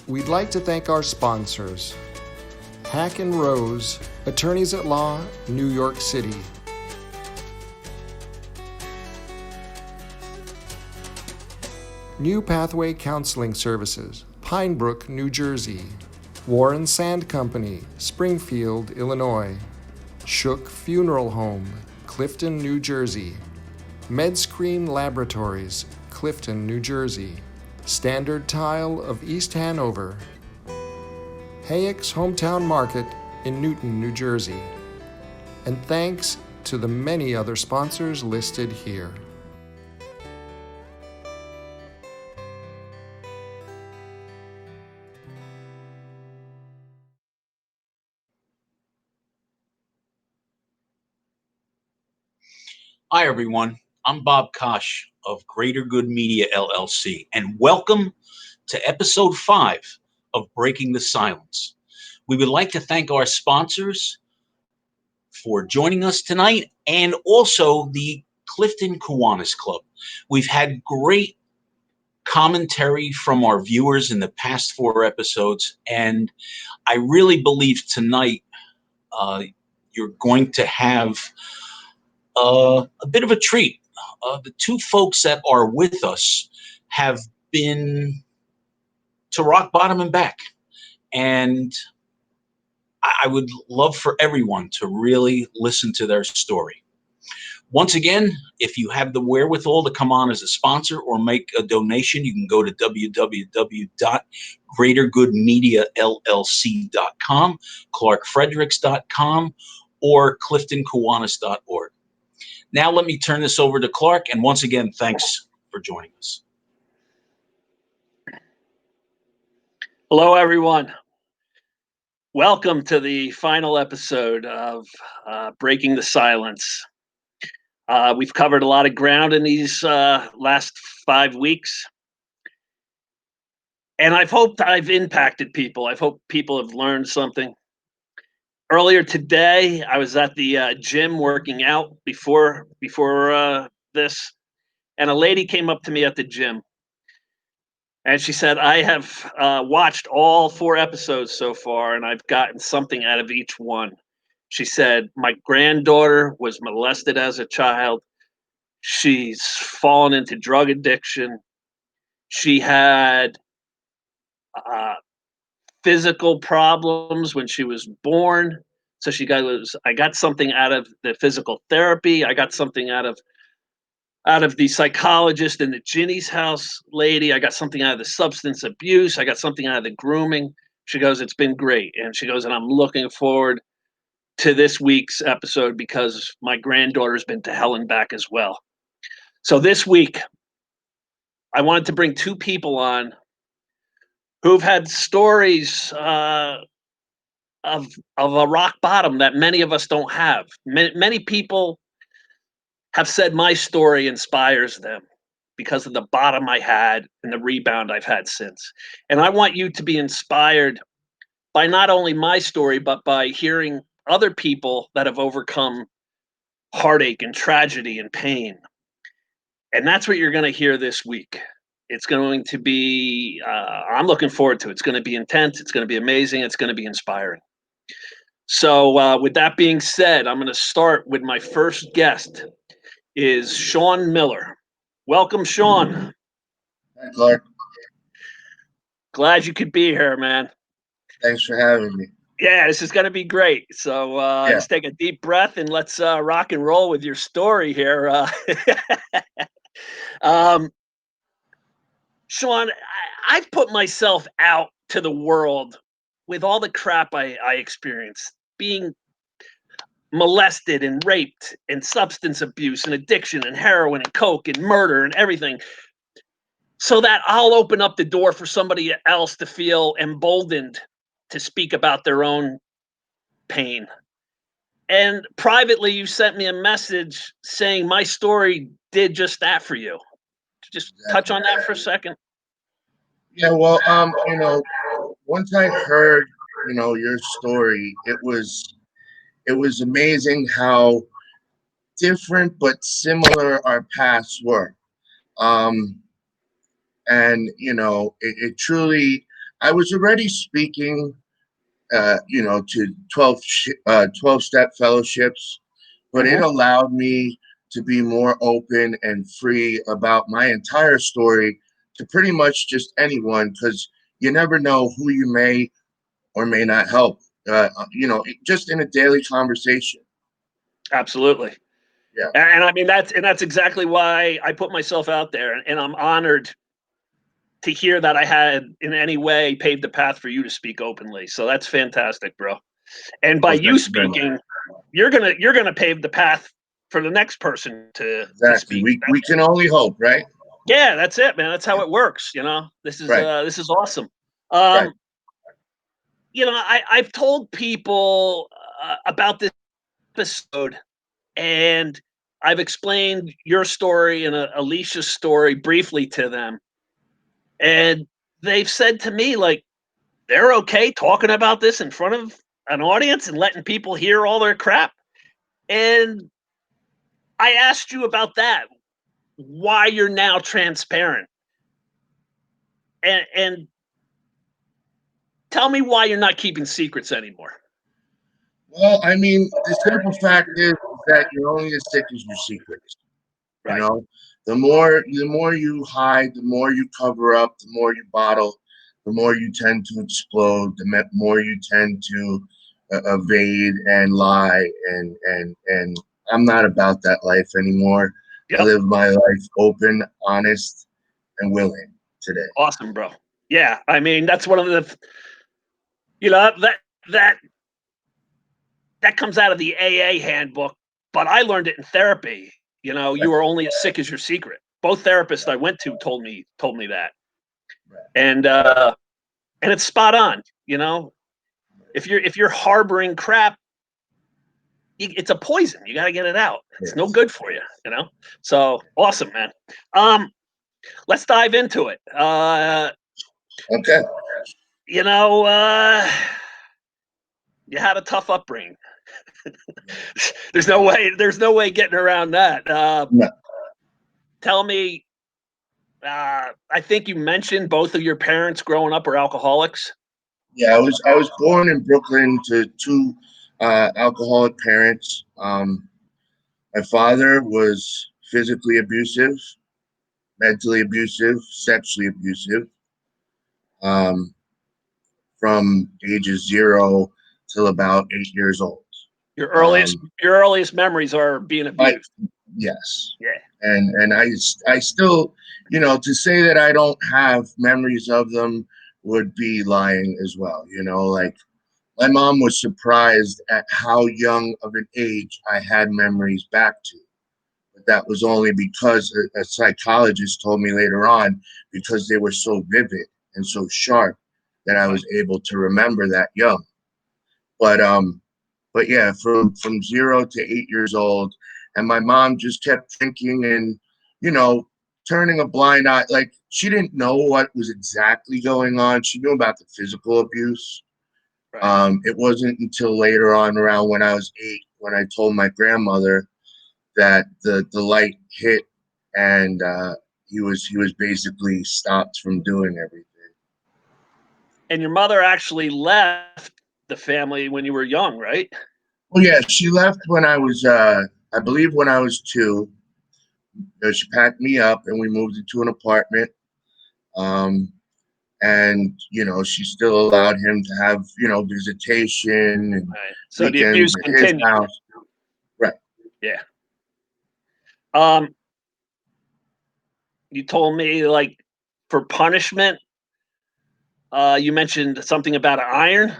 We'd like to thank our sponsors, Hack and Rose, Attorneys at Law, New York City. New Pathway Counseling Services, Pine Brook, New Jersey. Warren Sand Company, Springfield, Illinois. Shook Funeral Home, Clifton, New Jersey. MEDSCREEN Laboratories, Clifton, New Jersey. Standard Tile of East Hanover. HAYEK'S Hometown Market in Newton, New Jersey. And thanks to the many other sponsors listed here. Hi, everyone. I'm Bob Kosh of Greater Good Media, LLC, and welcome to episode 5 of Breaking the Silence. We would like to thank our sponsors for joining us tonight and also the Clifton Kiwanis Club. We've had great commentary from our viewers in the past 4 episodes, and I really believe tonight you're going to have a bit of a treat. The 2 folks that are with us have been to rock bottom and back. And I would love for everyone to really listen to their story. Once again, if you have the wherewithal to come on as a sponsor or make a donation, you can go to www.greatergoodmediallc.com, clarkfredericks.com, or cliftonkiwanis.org. Now let me turn this over to Clark, and once again, thanks for joining us. Hello, everyone. Welcome to the final episode of Breaking the Silence. We've covered a lot of ground in these last 5 weeks, and I've hoped I've impacted people. I've hoped people have learned something. Earlier today, I was at the gym working out before this, and a lady came up to me at the gym, and she said, "I have watched all 4 episodes so far, and I've gotten something out of each one." She said, "My granddaughter was molested as a child. She's fallen into drug addiction. She had physical problems when she was born. So I got something out of the physical therapy. I got something out of the psychologist in the Ginny's house lady. I got something out of the substance abuse. I got something out of the grooming." She goes, "It's been great." And she goes, "And I'm looking forward to this week's episode because my granddaughter's been to hell and back as well." So this week, I wanted to bring 2 people on who've had stories of a rock bottom that many of us don't have. Many people have said my story inspires them because of the bottom I had and the rebound I've had since. And I want you to be inspired by not only my story, but by hearing other people that have overcome heartache and tragedy and pain. And that's what you're going to hear this week. It's going to be, I'm looking forward to it. It's going to be intense. It's going to be amazing. It's going to be inspiring. So with that being said, I'm going to start with my first guest is Sean Miller. Welcome, Sean. Hi, Clark. Glad you could be here, man. Thanks for having me. Yeah, this is going to be great. So let's take a deep breath and let's rock and roll with your story here. Sean, I've put myself out to the world with all the crap I experienced, being molested and raped and substance abuse and addiction and heroin and coke and murder and everything, so that I'll open up the door for somebody else to feel emboldened to speak about their own pain. And privately, you sent me a message saying my story did just that for you. Just touch on that for a second. Yeah, well, once I heard, your story, it was amazing how different but similar our paths were. And it truly, I was already speaking, to 12-step fellowships, but it allowed me to be more open and free about my entire story to pretty much just anyone, because you never know who you may or may not help, just in a daily conversation. Absolutely. Yeah. And I mean, that's exactly why I put myself out there, and I'm honored to hear that I had in any way paved the path for you to speak openly. So that's fantastic, bro. And by Well, you thank you very much. speaking, you're gonna pave the path for the next person to Exactly. speak. We can only hope, right? Yeah, that's it, man. That's how it works. This is Right. awesome. Right. I've told people about this episode, and I've explained your story and Alicia's story briefly to them, and they've said to me, like, they're okay talking about this in front of an audience and letting people hear all their crap. And I asked you about that, why you're now transparent, and tell me why you're not keeping secrets anymore. Well, I mean, the simple fact is that you're only as sick as your secrets. You Right. know, the more you hide, the more you cover up, the more you bottle, the more you tend to explode, the more you tend to evade and lie. And I'm not about that life anymore. I Yep. live my life open, honest, and willing today. Awesome, bro. Yeah, I mean, that's one of the, you know, that that comes out of the AA handbook, but I learned it in therapy. You Right, are only as sick as your secret. Both therapists I went to told me that, right. and it's spot on. If you're harboring crap, it's a poison. You got to get it out. It's no Yes. good for you. So awesome, man. Um, let's dive into it. Okay. You know, uh, you had a tough upbringing. There's no way getting around that. No. Tell me, I think you mentioned both of your parents growing up were alcoholics. Yeah, I was born in Brooklyn to two alcoholic parents. My father was physically abusive, mentally abusive, sexually abusive, um, from ages 0 till about 8 years old. Your earliest Um, your earliest memories are being I abused. yes, Yeah. and I still, to say that I don't have memories of them would be lying as well. Like my mom was surprised at how young of an age I had memories back to. But that was only because a psychologist told me later on, because they were so vivid and so sharp, that I Right. was able to remember that young. But yeah, from 0 to 8 years old, and my mom just kept drinking and you know turning a blind eye. Like she didn't know what was exactly going on. She knew about the physical abuse. Right. It wasn't until later on, around when I was 8, when I told my grandmother that the light hit, and he was basically stopped from doing everything. And your mother actually left the family when you were young, right? Well, yeah, she left when I was, I believe, when I was 2. She packed me up and we moved into an apartment. Um, and she still allowed him to have visitation and Right. So the abuse weekends at his continued. house. Right. Yeah. Um, you told me, like, for punishment, you mentioned something about an iron.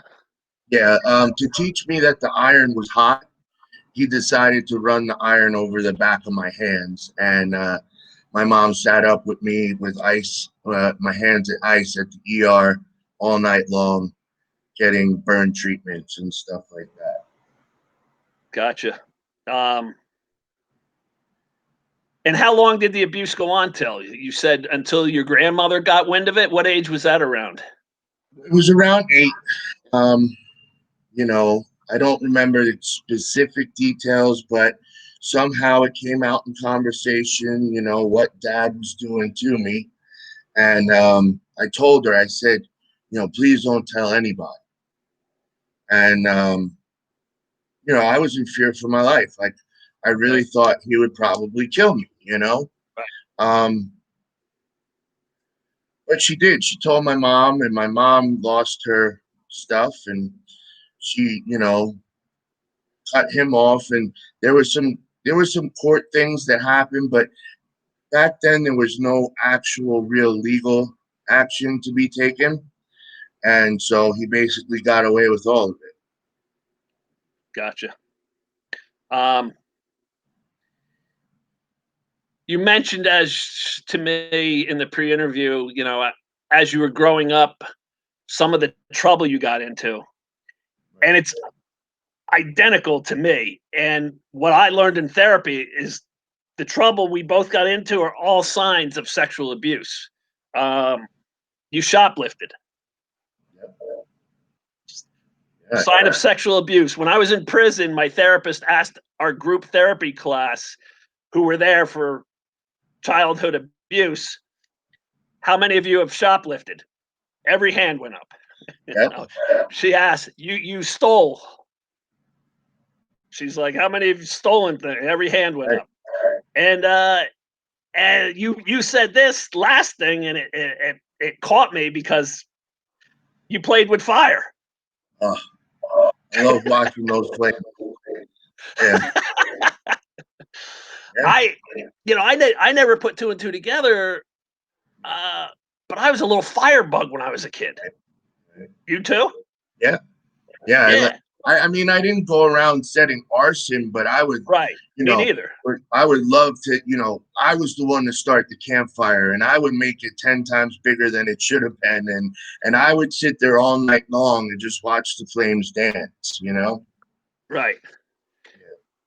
Yeah. To teach me that the iron was hot, he decided to run the iron over the back of my hands. And my mom sat up with me with ice, my hands at ice at the ER all night long, getting burn treatments and stuff like that. Gotcha. Um, and how long did the abuse go on till? You said until your grandmother got wind of it. What age was that around? It was around 8. Um, I don't remember the specific details, but somehow it came out in conversation, what dad was doing to me. And I told her, I said, please don't tell anybody. And, I was in fear for my life. Like, I really thought he would probably kill me, But she did. She told my mom, and my mom lost her stuff, and she, cut him off. And there was some court things that happened, but back then there was no actual real legal action to be taken. And so he basically got away with all of it. Gotcha. You mentioned to me in the pre-interview, as you were growing up, some of the trouble you got into, and it's identical to me. And what I learned in therapy is the trouble we both got into are all signs of sexual abuse. You shoplifted. Sign of sexual abuse. When I was in prison, my therapist asked our group therapy class, who were there for childhood abuse, how many of you have shoplifted? Every hand went up. She asked, you stole. She's like, how many of you stolen things? Every hand went up. And you said this last thing, and it caught me because you played with fire. Oh, I love watching those flames. Yeah. I never put two and two together, but I was a little firebug when I was a kid. You too? Yeah. I mean, I didn't go around setting arson, but I would, me neither. I would love to, I was the one to start the campfire, and I would make it 10 times bigger than it should have been. And I would sit there all night long and just watch the flames dance, Right.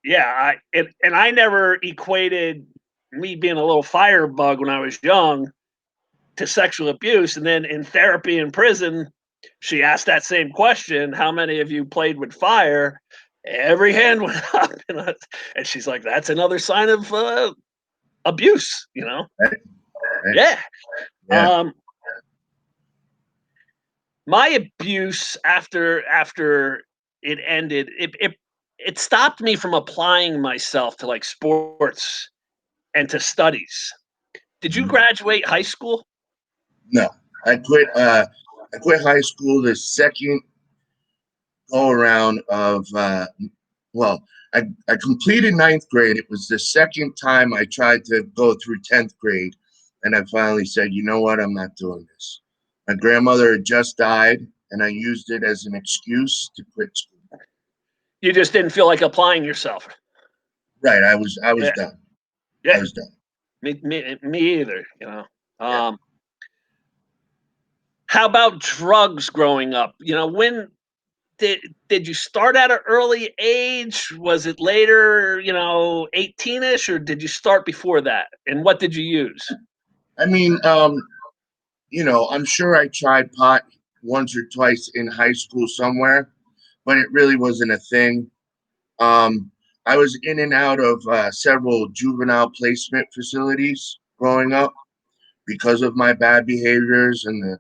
Yeah. I never equated me being a little firebug when I was young to sexual abuse. And then in therapy in prison, she asked that same question, how many of you played with fire? Every hand went up. And she's like, that's another sign of abuse, Right. Yeah. My abuse after it ended, it stopped me from applying myself to like sports and to studies. Did you graduate high school? No, I quit high school the second go around of, I completed 9th grade. It was the second time I tried to go through 10th grade. And I finally said, you know what? I'm not doing this. My grandmother had just died, and I used it as an excuse to quit school. You just didn't feel like applying yourself. Right. I was done. Yeah. I was done. Me either, How about drugs growing up? When did you start at an early age? Was it later, 18-ish, or did you start before that? And what did you use? I mean, I'm sure I tried pot once or twice in high school somewhere, but it really wasn't a thing. I was in and out of several juvenile placement facilities growing up because of my bad behaviors and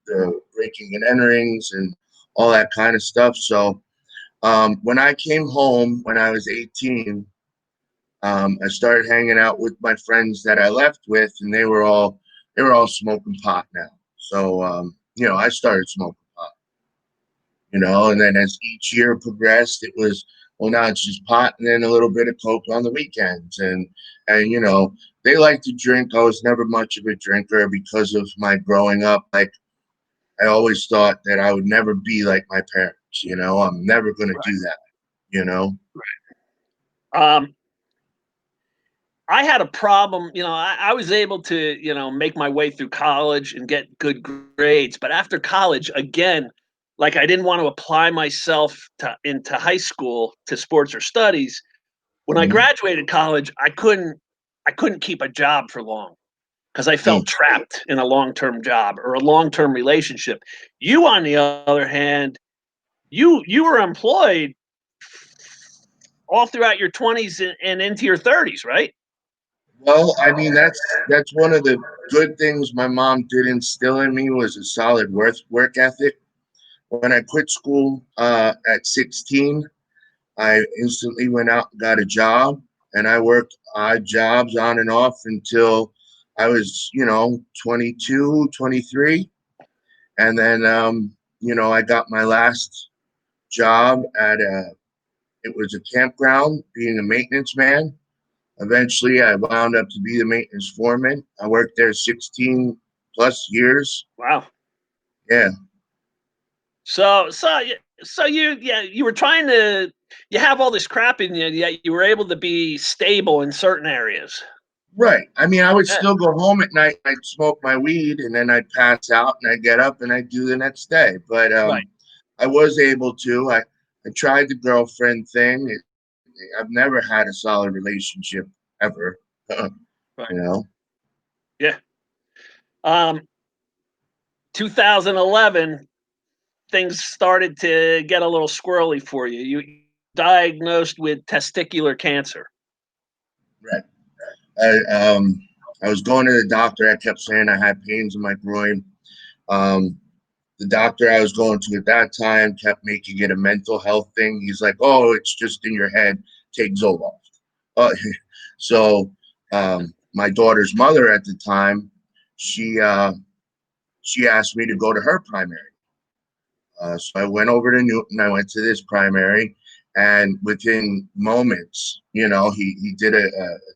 the breaking and enterings and all that kind of stuff. So when I came home when I was 18, I started hanging out with my friends that I left with, and they were all smoking pot now. So I started smoking pot. And then as each year progressed, it was, well, now it's just pot and then a little bit of coke on the weekends. And they like to drink. I was never much of a drinker because of my growing up. Like, I always thought that I would never be like my parents. I'm never going to do that. Right. I had a problem, I was able to, make my way through college and get good grades. But after college, again, like I didn't want to apply myself into high school to sports or studies. When I graduated college, I couldn't keep a job for long because I felt trapped in a long-term job or a long-term relationship. You, on the other hand, you were employed all throughout your 20s and into your 30s, right? Well, I mean, that's one of the good things my mom did instill in me was a solid work ethic. When I quit school at 16, I instantly went out and got a job, and I worked odd jobs on and off until I was, 22, 23. And then, I got my last job at it was a campground being a maintenance man. Eventually, I wound up to be the maintenance foreman. I worked there 16 plus years. Wow. Yeah, So you were trying to you have all this crap in you, yet you were able to be stable in certain areas. right. I mean, I would Yeah. still go home at night. I'd smoke my weed, and then I'd pass out, and I'd get up, and I'd do the next day. But Right. I was able to. I tried the girlfriend thing. I've never had a solid relationship ever. you Right. know. Yeah. Um, 2011, things started to get a little squirrely for you. You diagnosed with testicular cancer. Right. I was going to the doctor. I kept saying I had pains in my groin. Um, the doctor I was going to at that time kept making it a mental health thing. He's like, "Oh, it's just in your head. Take Zoloft." Uh, so my daughter's mother at the time, she she asked me to go to her primary. So I went over to Newton. I went to this primary, and within moments, he did a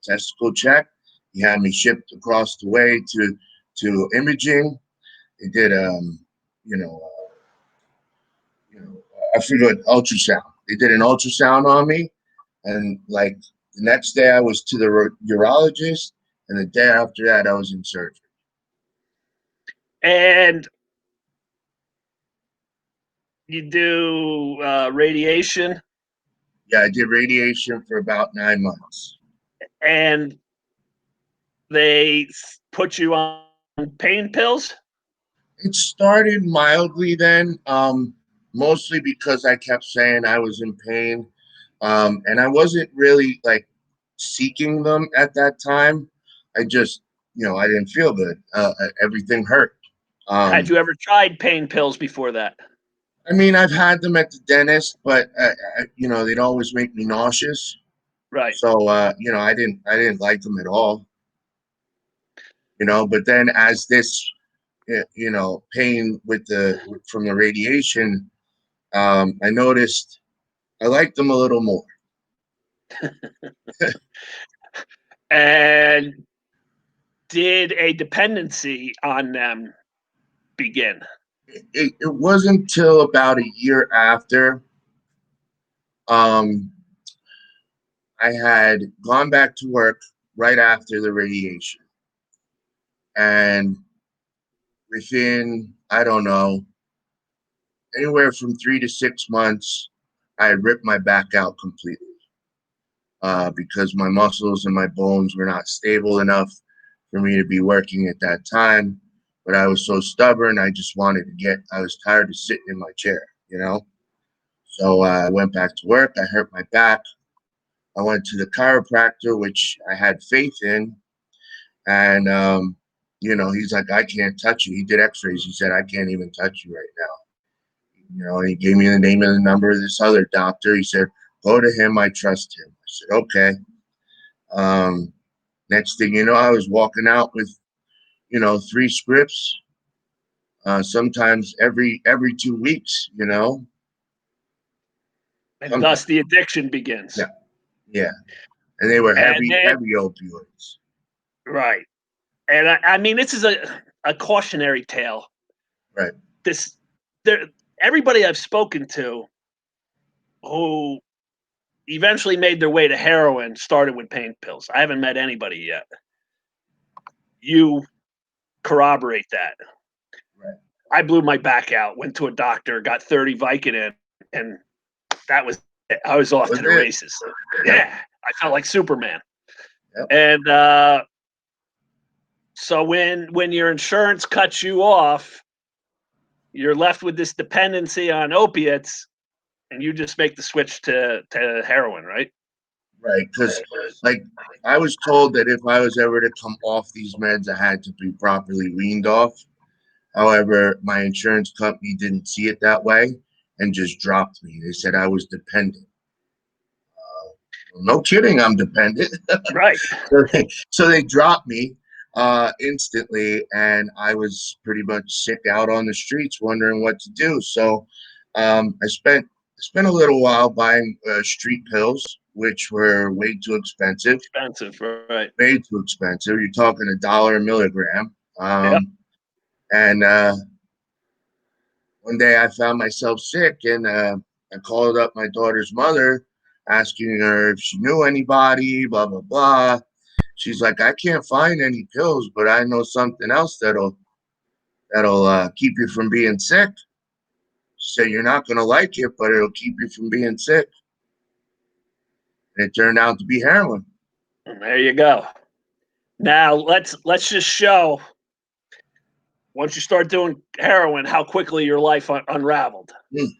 testicle check. He had me shipped across the way to imaging. He did you know I forgot ultrasound. They did an ultrasound on me, and like the next day I was to the urologist, and the day after that I was in surgery. And you do radiation, Yeah, I did radiation for about 9 months. and they put you on pain pills. It started mildly then, mostly because I kept saying I was in pain, and I wasn't really like seeking them at that time. I just, I didn't feel good. Everything hurt. Had Um, you ever tried pain pills before that? I mean, I've had them at the dentist, but they'd always make me nauseous. Right. So, I didn't like them at all. But then as this, pain from the radiation, I noticed I liked them a little more. And did a dependency on them begin? It wasn't until about a year after um, I had gone back to work right after the radiation. And within, I don't know, anywhere from 3 to 6 months, I had ripped my back out completely because my muscles and my bones were not stable enough for me to be working at that time. But I was so stubborn, I was tired of sitting in my chair. So I went back to work. I hurt my back. I went to the chiropractor, which I had faith in. And, he's like, I can't touch you. He did x-rays. He said, I can't even touch you right now. And he gave me the name and the number of this other doctor. He said, go to him. I trust him. I said, okay. Um, Next thing you know, I was walking out with, 3 scripts, sometimes every 2 weeks. And Sometimes. thus the addiction begins. Yeah. Yeah. And they were And heavy, then, heavy opioids. right. And I mean, this is a cautionary tale. Right. This, there, everybody I've spoken to who eventually made their way to heroin started with pain pills. I haven't met anybody yet. You corroborate that. Right. I blew my back out, went to a doctor, got 30 Vicodin, and that was it. I was off Was to the it? races. Yep. Yeah, I felt like Superman. Yep. And so when your insurance cuts you off, you're left with this dependency on opiates, and you just make the switch to heroin, right? Right, because like I was told that if I was ever to come off these meds, I had to be properly weaned off. However, my insurance company didn't see it that way and just dropped me. They said I was dependent. No kidding, I'm dependent. Right. So they dropped me instantly, and I was pretty much sick out on the streets, wondering what to do. So I spent a little while buying street pills, which were way too expensive. Expensive, right? Way too expensive. You're talking $1 a milligram. Yep. And one day I found myself sick, and I called up my daughter's mother, asking her if she knew anybody, blah, blah, blah. She's like, I can't find any pills, but I know something else that'll keep you from being sick. She said, you're not going to like it, but it'll keep you from being sick. And it turned out to be heroin. And there you go. Now let's just show, once you start doing heroin, how quickly your life unraveled. Mm.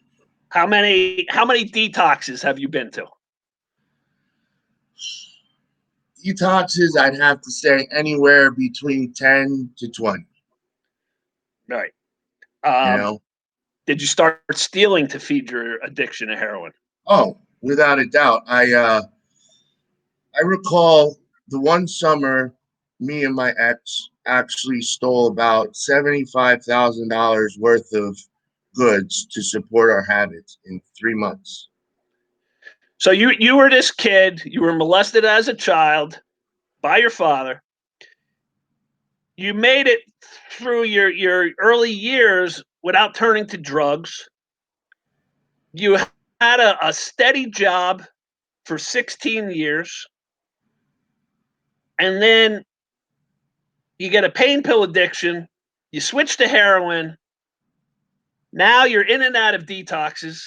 How many detoxes have you been to? Detoxes, I'd have to say anywhere between 10 to 20. Right. You know? Did you start stealing to feed your addiction to heroin? Oh, without a doubt. I recall the one summer, me and my ex actually stole about $75,000 worth of goods to support our habits in 3 months. So you were this kid, you were molested as a child by your father. You made it through your early years without turning to drugs. You had a steady job for 16 years. And then you get a pain pill addiction. You switch to heroin. Now you're in and out of detoxes.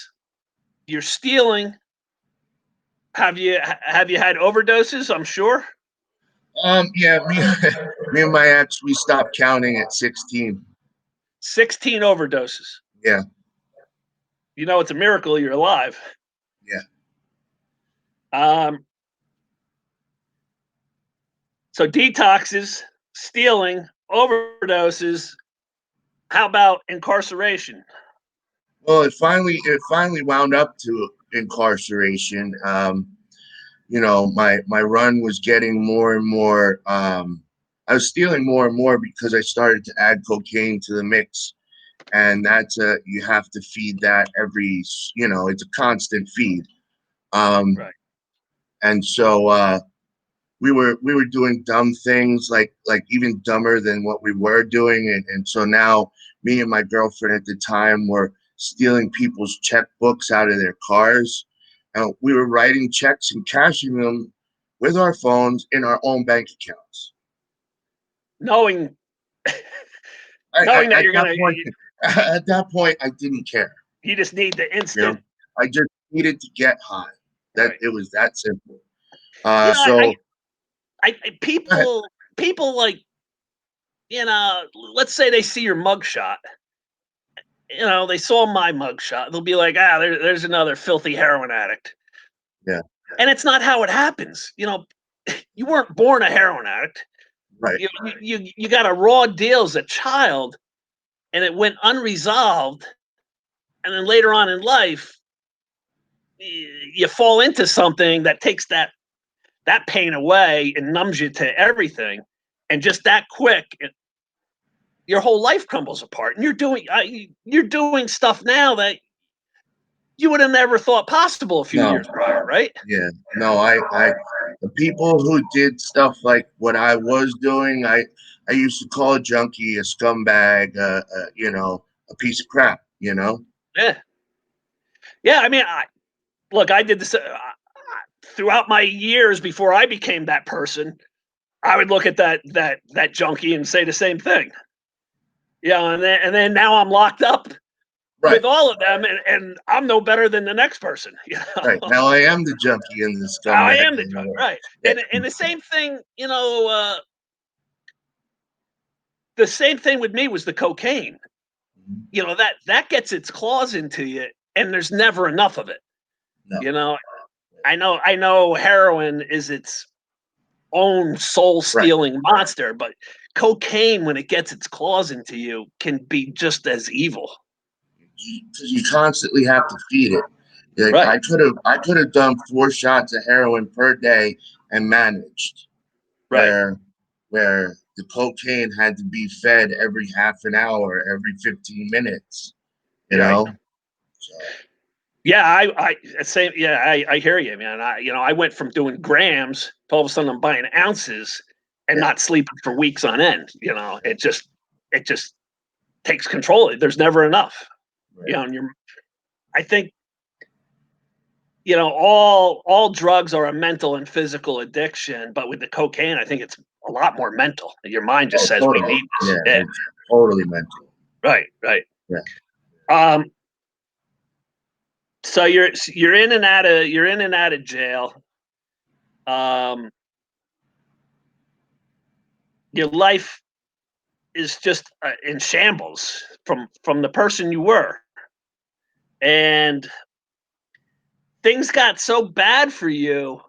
You're stealing. Have you had overdoses? I'm sure. Yeah, me and my ex, we stopped counting at 16. 16 overdoses. Yeah. You know, it's a miracle you're alive. Yeah. So detoxes, stealing, overdoses. How about incarceration? Well, it finally wound up to incarceration. You know, my run was getting more and more. I was stealing more and more because I started to add cocaine to the mix, and you have to feed that every. You know, it's a constant feed. Right. And so we were doing dumb things, like even dumber than what we were doing, and so now me and my girlfriend at the time were stealing people's checkbooks out of their cars, and we were writing checks and cashing them with our phones in our own bank accounts. Knowing that you're gonna, at that point, I didn't care. you just need the instant. You know, I just needed to get high. That Right. It was that simple. You know, So people like, you know, let's say they see your mugshot. You know, they saw my mugshot. They'll be like, there's another filthy heroin addict. Yeah. And it's not how it happens. You know, you weren't born a heroin addict. right. You got a raw deal as a child, and it went unresolved. And then later on in life, you fall into something that takes that pain away and numbs you to everything. And just that quick, your whole life crumbles apart. And you're doing stuff now that you would have never thought possible a few No. years prior, right? Yeah, no, the people who did stuff like what I was doing, I used to call a junkie a scumbag, you know, a piece of crap, you know? Yeah. Yeah. I mean, look, I did this throughout my years before I became that person. I would look at that junkie and say the same thing. Yeah, and then now I'm locked up with all of them, and I'm no better than the next person. You know? Right. Now I am the junkie and the scumbag. I am the junkie, right? Yeah. And the same thing, you know, the same thing with me was the cocaine. You know, that gets its claws into you, and there's never enough of it. No. You know, I know heroin is its own soul-stealing monster, but cocaine, when it gets its claws into you, can be just as evil. Because you constantly have to feed it. Like, Right. I could have done 4 shots of heroin per day and managed. Right. Where the cocaine had to be fed every half an hour, every 15 minutes. You Right. know. So, Yeah, I hear you, man. I went from doing grams to all of a sudden I'm buying ounces and yeah. not sleeping for weeks on end. It just takes control. There's never enough. Right. And I think all drugs are a mental and physical addiction, but with the cocaine, I think it's a lot more mental. Your mind just says we Totally. need this. Yeah, Yeah. it's totally mental. Right. Yeah. So you're in and out of jail. Your life is just in shambles from the person you were, and things got so bad for you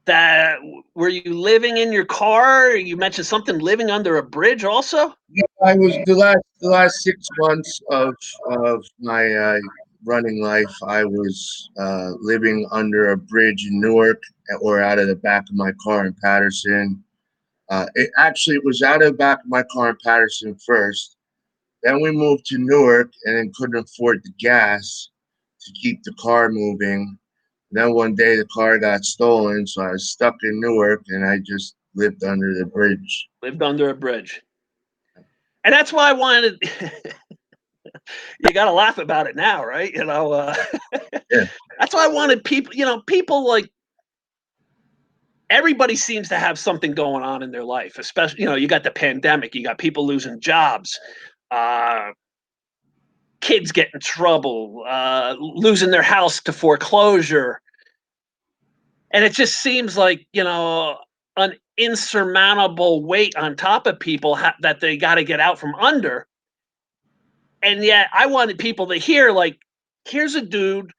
that were you living in your car? You mentioned something living under a bridge also. Yeah, I was the last 6 months of my running life. I was living under a bridge in Newark, or out of the back of my car in Patterson. It was out of the back of my car in Patterson first. Then we moved to Newark, and then couldn't afford the gas to keep the car moving. Then one day the car got stolen, so I was stuck in Newark, and I just lived under the bridge. Lived under a bridge, and that's why I wanted. You got to laugh about it now, right? Yeah. That's why I wanted people. People like everybody seems to have something going on in their life, especially you got the pandemic, you got people losing jobs, kids get in trouble, losing their house to foreclosure, and it just seems like an insurmountable weight on top of people that they got to get out from under. And yet I wanted people to hear, like, here's a dude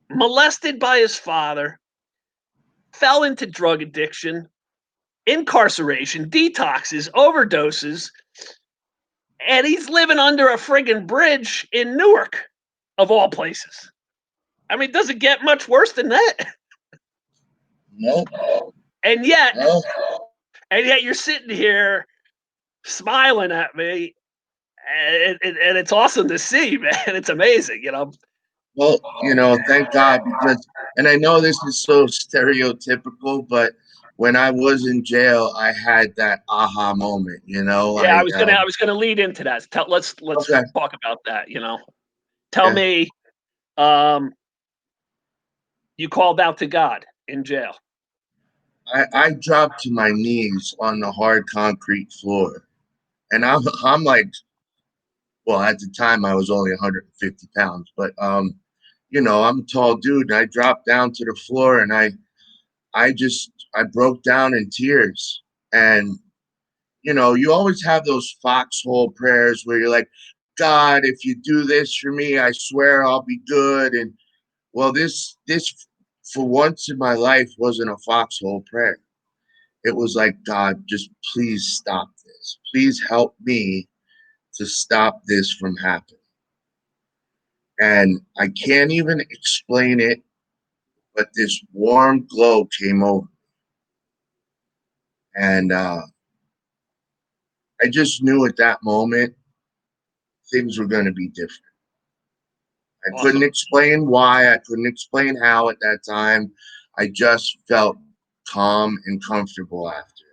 molested by his father, fell into drug addiction, incarceration, detoxes, overdoses, and he's living under a friggin' bridge in Newark, of all places. I mean, does it get much worse than that? Nope. And yet, No. you're sitting here smiling at me, and it's awesome to see, man. It's amazing. Well, thank God, because, and I know this is so stereotypical, but when I was in jail, I had that aha moment. Yeah, I was gonna lead into that. Let's Okay, talk about that. Tell yeah, me, um, you called out to God in jail. I dropped to my knees on the hard concrete floor, and I'm like, well, at the time I was only 150 pounds, but I'm a tall dude, and I dropped down to the floor, and I broke down in tears. And you always have those foxhole prayers where you're like, God, if you do this for me, I swear I'll be good. And well, this for once in my life wasn't a foxhole prayer. It was like, God, just please stop this. Please help me to stop this from happening. And I can't even explain it, but this warm glow came over. And I just knew at that moment things were going to be different. I couldn't Awesome. explain why. I couldn't explain how at that time. I just felt calm and comfortable after.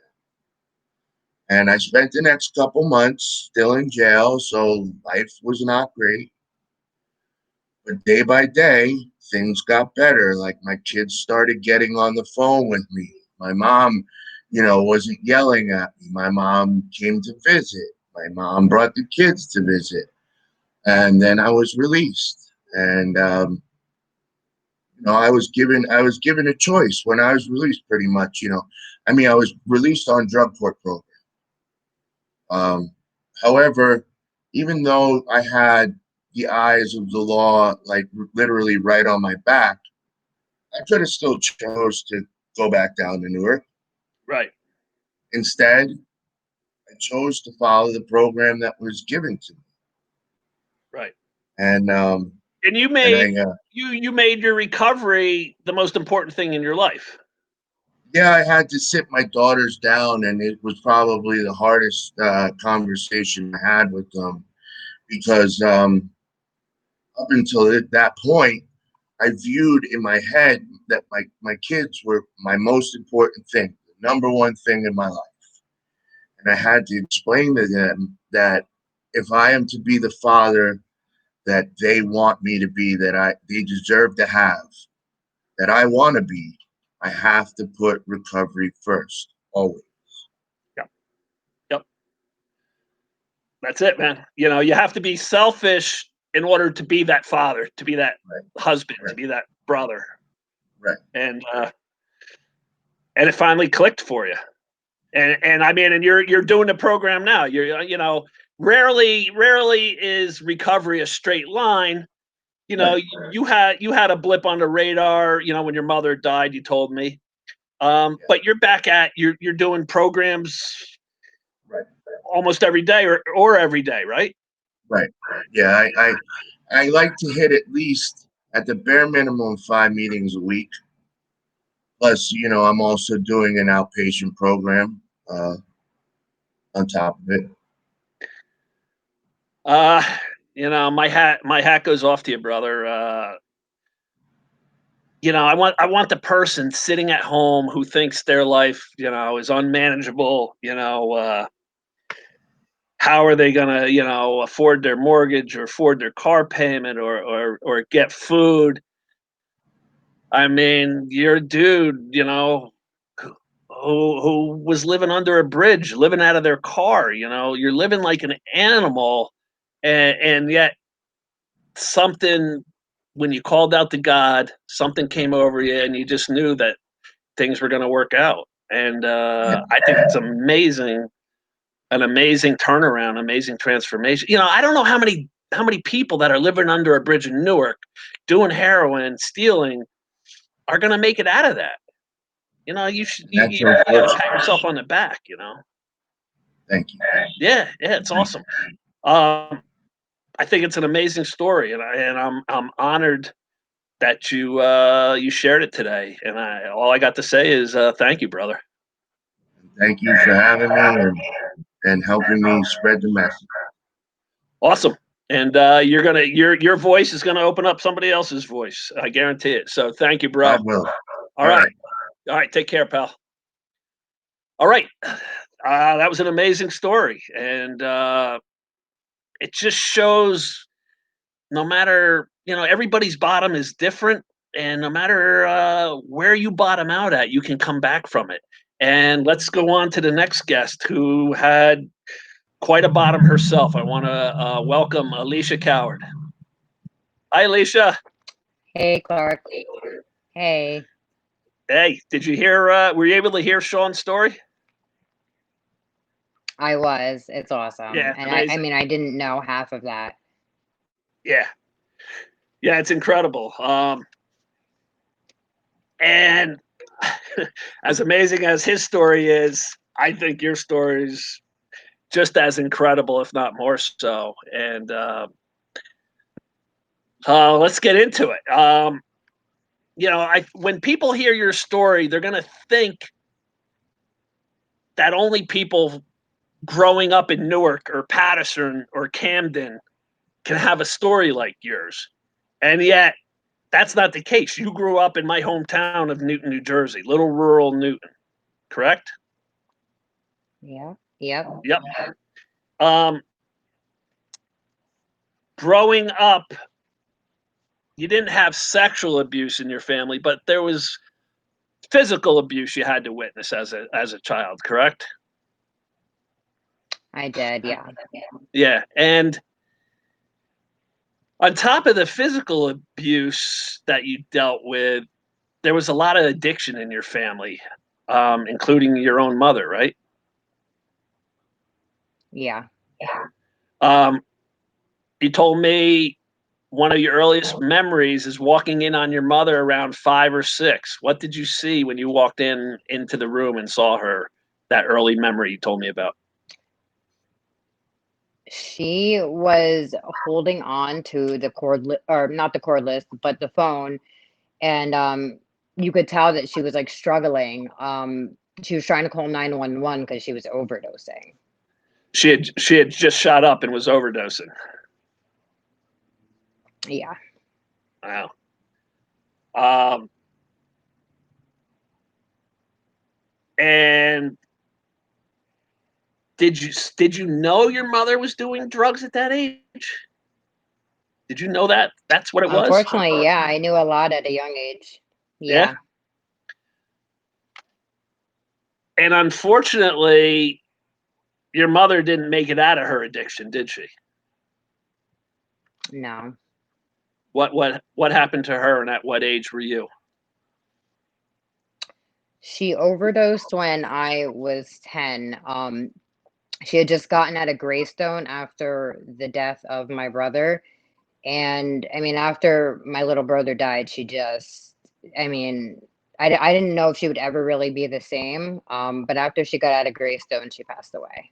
And I spent the next couple months still in jail, so life was not great. But day by day, things got better. Like, my kids started getting on the phone with me. My mom, wasn't yelling at me. My mom came to visit. My mom brought the kids to visit. And then I was released. And I was given a choice when I was released, pretty much. I was released on drug court program. However, even though I had the eyes of the law, like, literally right on my back, I could have still chose to go back down to Newark. Right. Instead, I chose to follow the program that was given to me. Right. And you made you made your recovery the most important thing in your life. Yeah, I had to sit my daughters down, and it was probably the hardest conversation I had with them, because up until that point, I viewed in my head that my kids were my most important thing, the number one thing in my life. And I had to explain to them that if I am to be the father that they want me to be, that they deserve to have, that I want to be, I have to put recovery first, always. Yep. Yep. That's it, man. You know, you have to be selfish in order to be that father, to be that husband, to be that brother. Right. And it finally clicked for you. And I mean, and you're doing the program now. You know, rarely is recovery a straight line. You know, you had a blip on the radar, you know, when your mother died, you told me. But you're back at you're doing programs almost every day or every day, right? Right. Yeah, I like to hit at least at the bare minimum 5 meetings a week. Plus, you know, I'm also doing an outpatient program on top of it. You know, my hat goes off to you, brother. You know, I want the person sitting at home who thinks their life, you know, is unmanageable, you know, how are they gonna, you know, afford their mortgage or afford their car payment or get food? I mean, you're a dude, you know, who was living under a bridge, living out of their car, you know, you're living like an animal, and yet something, when you called out to God, something came over you and you just knew that things were going to work out. And I think it's amazing, an amazing turnaround, amazing transformation. You know, I don't know how many people that are living under a bridge in Newark, doing heroin, stealing, are going to make it out of that. You know, you gotta pat yourself on the back. You know. Thank you. Yeah, it's awesome. I think it's an amazing story, and I'm honored that you shared it today. And all I got to say is thank you, brother. Thank you for having me and helping me spread the message. Awesome. And your voice is gonna open up somebody else's voice. I guarantee it. So thank you, bro. I will. All right. Take care, pal. All right. That was an amazing story, and it just shows, no matter, you know, everybody's bottom is different, and no matter where you bottom out at, you can come back from it. And let's go on to the next guest, who had quite a bottom herself. I want to welcome Alicia Coward. Hi, Alicia. Hey, Clark. Hey. Hey, did you hear? Were you able to hear Sean's story? I was. It's awesome. Yeah, and amazing. I mean, I didn't know half of that. Yeah, it's incredible. And as amazing as his story is, I think your story's just as incredible, if not more so. And let's get into it. You know, when people hear your story, they're going to think that only people growing up in Newark or Patterson or Camden can have a story like yours. And yet, that's not the case. You grew up in my hometown of Newton, New Jersey, little rural Newton, correct? Yeah. Yep. Yep. Growing up, you didn't have sexual abuse in your family, but there was physical abuse you had to witness as a child, correct? I did. Yeah. Yeah. And on top of the physical abuse that you dealt with, there was a lot of addiction in your family, including your own mother, right? Yeah. You told me one of your earliest memories is walking in on your mother around 5 or 6. What did you see when you walked into the room and saw her? That early memory you told me about. She was holding on to the or not the cordless, but the phone, and you could tell that she was like struggling. She was trying to call 911 because she was overdosing. She had just shot up and was overdosing. Yeah. Wow. And did you know your mother was doing drugs at that age? Did you know that that's what it was? Unfortunately, yeah, I knew a lot at a young age. Yeah. Yeah. And unfortunately, your mother didn't make it out of her addiction, did she? No. What happened to her, and at what age were you? She overdosed when I was 10. She had just gotten out of Greystone after the death of my brother. And I mean, after my little brother died, she just, I mean, I didn't know if she would ever really be the same. But after she got out of Greystone, she passed away.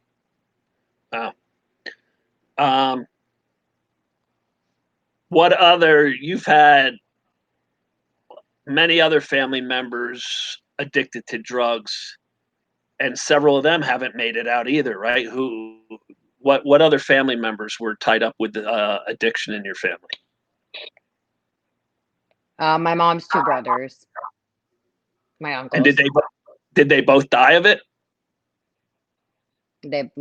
Wow. What other, you've had many other family members addicted to drugs, and several of them haven't made it out either, right? What other family members were tied up with addiction in your family? My mom's two brothers, my And uncles. did they both die of it? They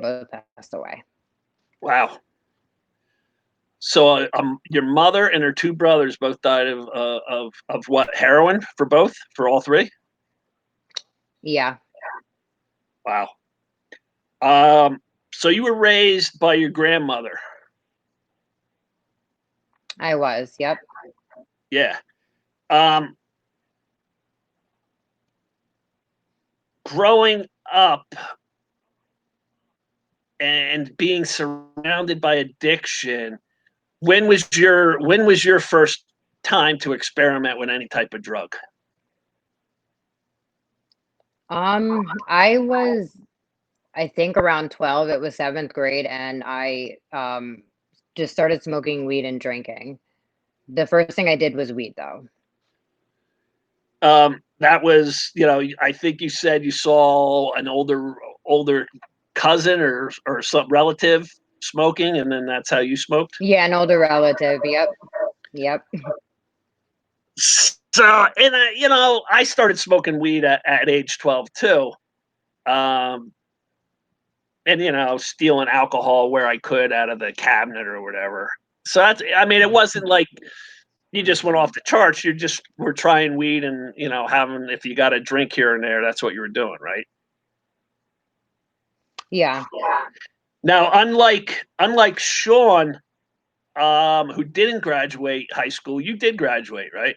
both passed away. Wow. So your mother and her two brothers both died of what, heroin for both, for all three? Yeah, Wow. So you were raised by your grandmother. I was. Yep. Yeah. Growing up and being surrounded by addiction, when was your first time to experiment with any type of drug? I was, I think around 12. It was seventh grade, and I just started smoking weed and drinking. The first thing I did was weed, though. That was, I think you said you saw an older cousin or some relative smoking, and then that's how you smoked. Yeah, an older relative. Yep. Yep. So, and I started smoking weed at age 12 too. And stealing alcohol where I could out of the cabinet or whatever. So that's, I mean, it wasn't like you just went off the charts. You just were trying weed and, having, if you got a drink here and there, that's what you were doing, right? Yeah. Now, unlike Sean, who didn't graduate high school, you did graduate, right?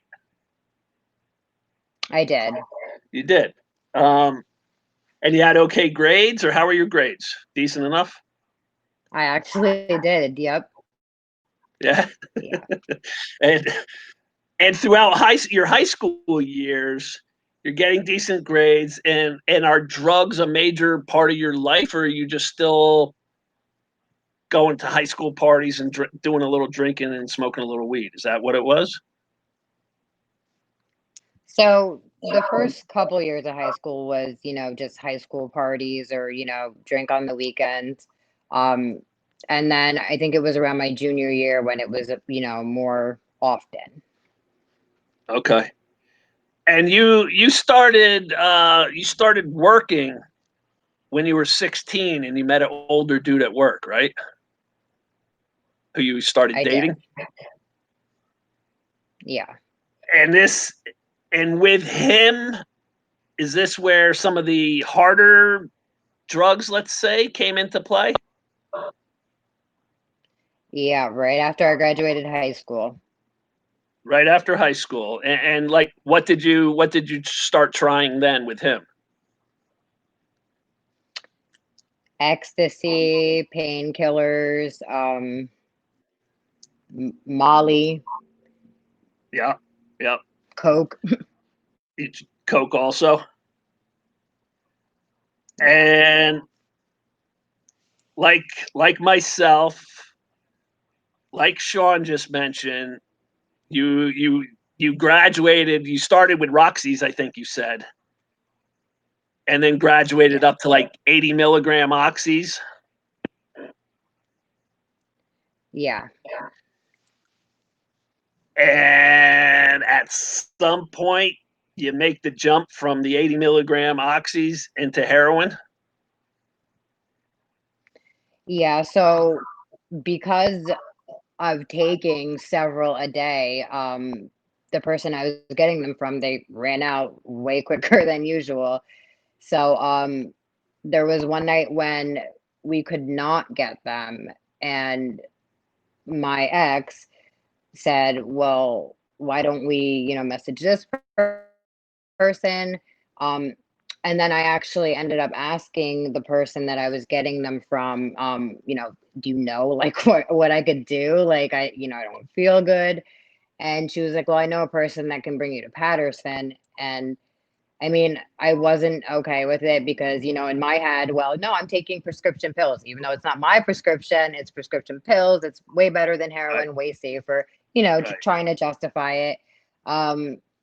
I did. You did. And you had okay grades, or how were your grades? Decent enough? I actually did. Yep. Yeah. Yeah. and throughout your high school years, you're getting decent grades, and are drugs a major part of your life, or are you just still going to high school parties and doing a little drinking and smoking a little weed? Is that what it was? So the first couple years of high school was, just high school parties or, drink on the weekends. Um, and then I think it was around my junior year when it was, more often. Okay. And you started working when you were 16, and you met an older dude at work, right? Who you started I dating? did. Yeah. And with him, is this where some of the harder drugs, let's say, came into play? Yeah. Right after I graduated high school. Right after high school. And like, what did you start trying then with him? Ecstasy, painkillers, Molly, Yeah. Yeah. Coke. Each Coke also. And like myself, like Sean just mentioned, you graduated, you started with Roxy's, I think you said, and then graduated up to like 80 milligram oxys. Yeah. And at some point, you make the jump from the 80 milligram oxys into heroin. Yeah. So because of taking several a day, the person I was getting them from, they ran out way quicker than usual. So there was one night when we could not get them, and my ex said, "Well, why don't we, message this person?" Um, and then I actually ended up asking the person that I was getting them from, do you know like what I could do? Like I don't feel good. And she was like, "Well, I know a person that can bring you to Patterson." And I mean, I wasn't okay with it because, in my head, well, no, I'm taking prescription pills, even though it's not my prescription, it's prescription pills. It's way better than Right. heroin, way safer, Right. trying to justify it.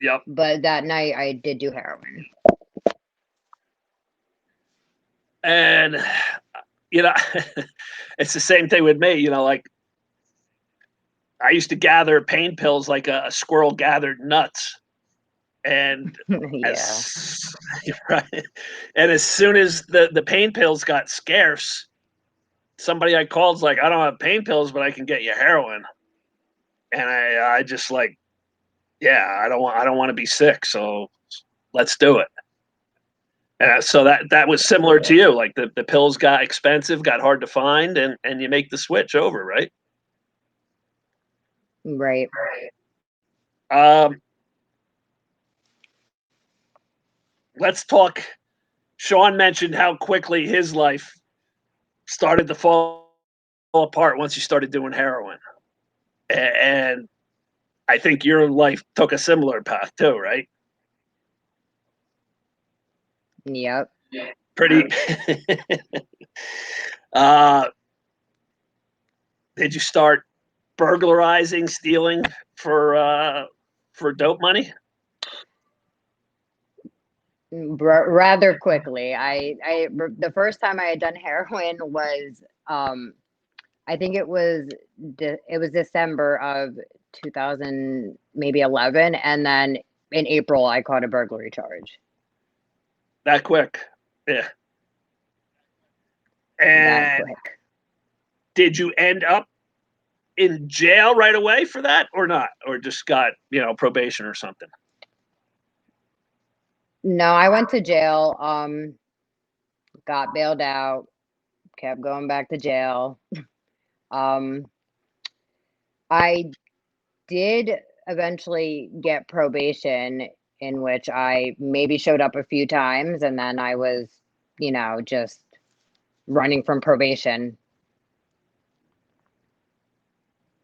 Yep. But that night I did do heroin. And you know, it's the same thing with me. Like I used to gather pain pills like a squirrel gathered nuts. And Yeah. as right, and as soon as the pain pills got scarce, somebody I called's like, I don't have pain pills, but I can get you heroin. And I just like, yeah, I don't want to be sick, so let's do it. And so that was similar to you. Like the pills got expensive, got hard to find, and you make the switch over, right? Right. Um, let's talk. Sean mentioned how quickly his life started to fall apart once you started doing heroin, and I think your life took a similar path too, right? Yep. Pretty. uh, did you start burglarizing, stealing for dope money? Rather quickly. The first time I had done heroin was, I think it was December of 2000, maybe 11, and then in April I caught a burglary charge. That quick, yeah. That And quick. did you end up in jail right away for that, or not, or just got probation or something? No, I went to jail, got bailed out, kept going back to jail. Um, I did eventually get probation, in which I maybe showed up a few times, and then I was, just running from probation.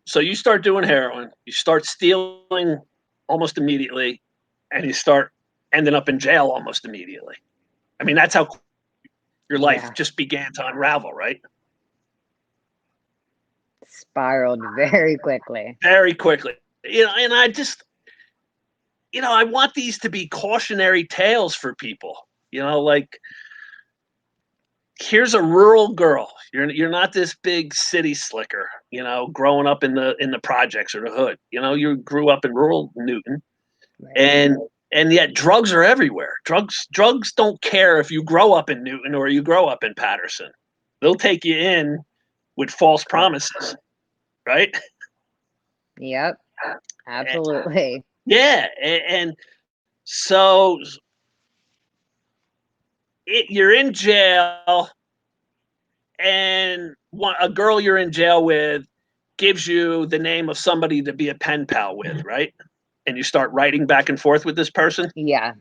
So you start doing heroin, you start stealing almost immediately, and you start ending up in jail almost immediately. I mean, that's how your life Yeah, just began to unravel, right? spiraled very quickly. Very quickly. And I just, I want these to be cautionary tales for people. Like here's a rural girl. You're not this big city slicker, growing up in the projects or the hood. You grew up in rural Newton, Right. and yet drugs are everywhere. Drugs don't care if you grow up in Newton or you grow up in Patterson. They'll take you in with false promises, right? Yep, absolutely. Yeah, and so you're in jail, and a girl you're in jail with gives you the name of somebody to be a pen pal with, right? And you start writing back and forth with this person. Yeah.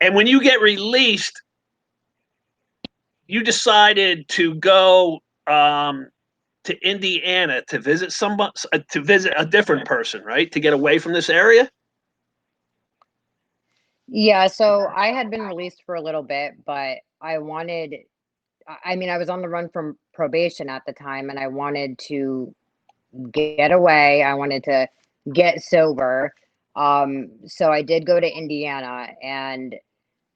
And when you get released, you decided to go to Indiana to visit to visit a different person, right? To get away from this area? Yeah, so I had been released for a little bit, but I mean, I was on the run from probation at the time, and I wanted to get away. I wanted to get sober. So I did go to Indiana, and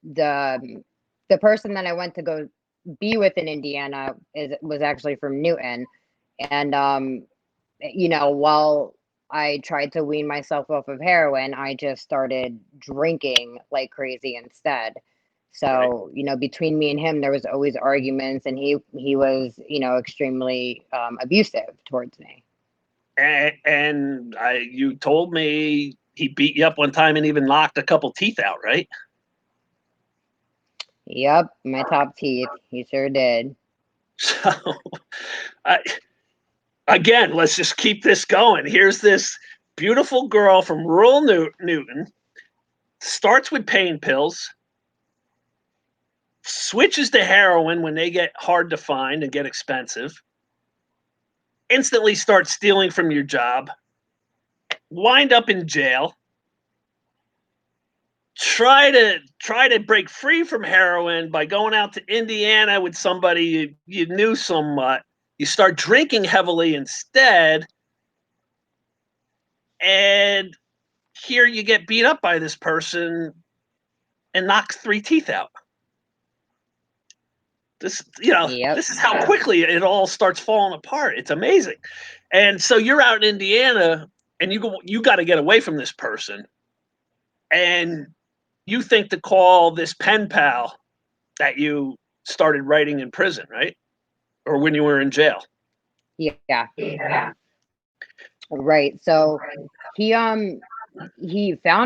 the the person that I went to go be with in Indiana was actually from Newton. And while I tried to wean myself off of heroin, I just started drinking like crazy instead. Right. So, between me and him, there was always arguments, and he was, extremely abusive towards me. And you told me he beat you up one time and even knocked a couple teeth out, right? Yep, my top teeth. He sure did. So, I, again, let's just keep this going. Here's this beautiful girl from rural Newton, starts with pain pills, switches to heroin when they get hard to find and get expensive, instantly starts stealing from your job, wind up in jail, try to break free from heroin by going out to Indiana with somebody you knew somewhat. You start drinking heavily instead, and here you get beat up by this person and knocks 3 teeth out. Yep. This is how quickly it all starts falling apart. It's amazing. And so you're out in Indiana, and you got to get away from this person, and you think to call this pen pal that you started writing in prison, right? Or when you were in jail. Yeah. Right. So he found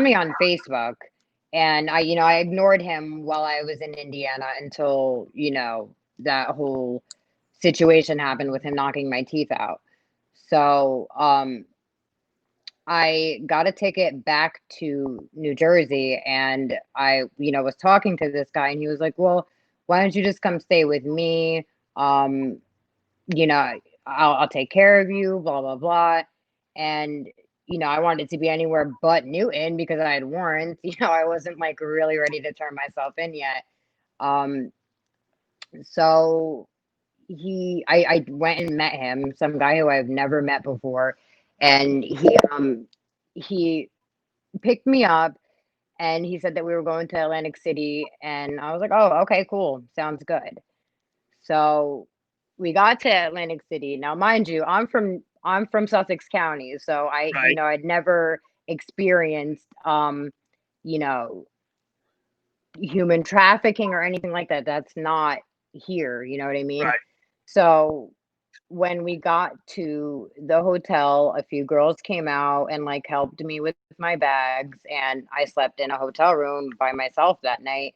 me on Facebook, and I ignored him while I was in Indiana until, that whole situation happened with him knocking my teeth out. So, I got a ticket back to New Jersey, and I, was talking to this guy, and he was like, "Well, why don't you just come stay with me? Um, you know, I'll take care of you, blah, blah, blah." And, I wanted to be anywhere but Newton because I had warrants. I wasn't like really ready to turn myself in yet. Um, so I went and met him, some guy who I've never met before, and he picked me up, and he said that we were going to Atlantic City, and I was like, "Oh, okay, cool. Sounds good." So we got to Atlantic City. Now, mind you, I'm from Sussex County, so Right. I'd never experienced you know, human trafficking or anything like that. That's not here, you know what I mean? Right. So when we got to the hotel, a few girls came out and like helped me with my bags, and I slept in a hotel room by myself that night.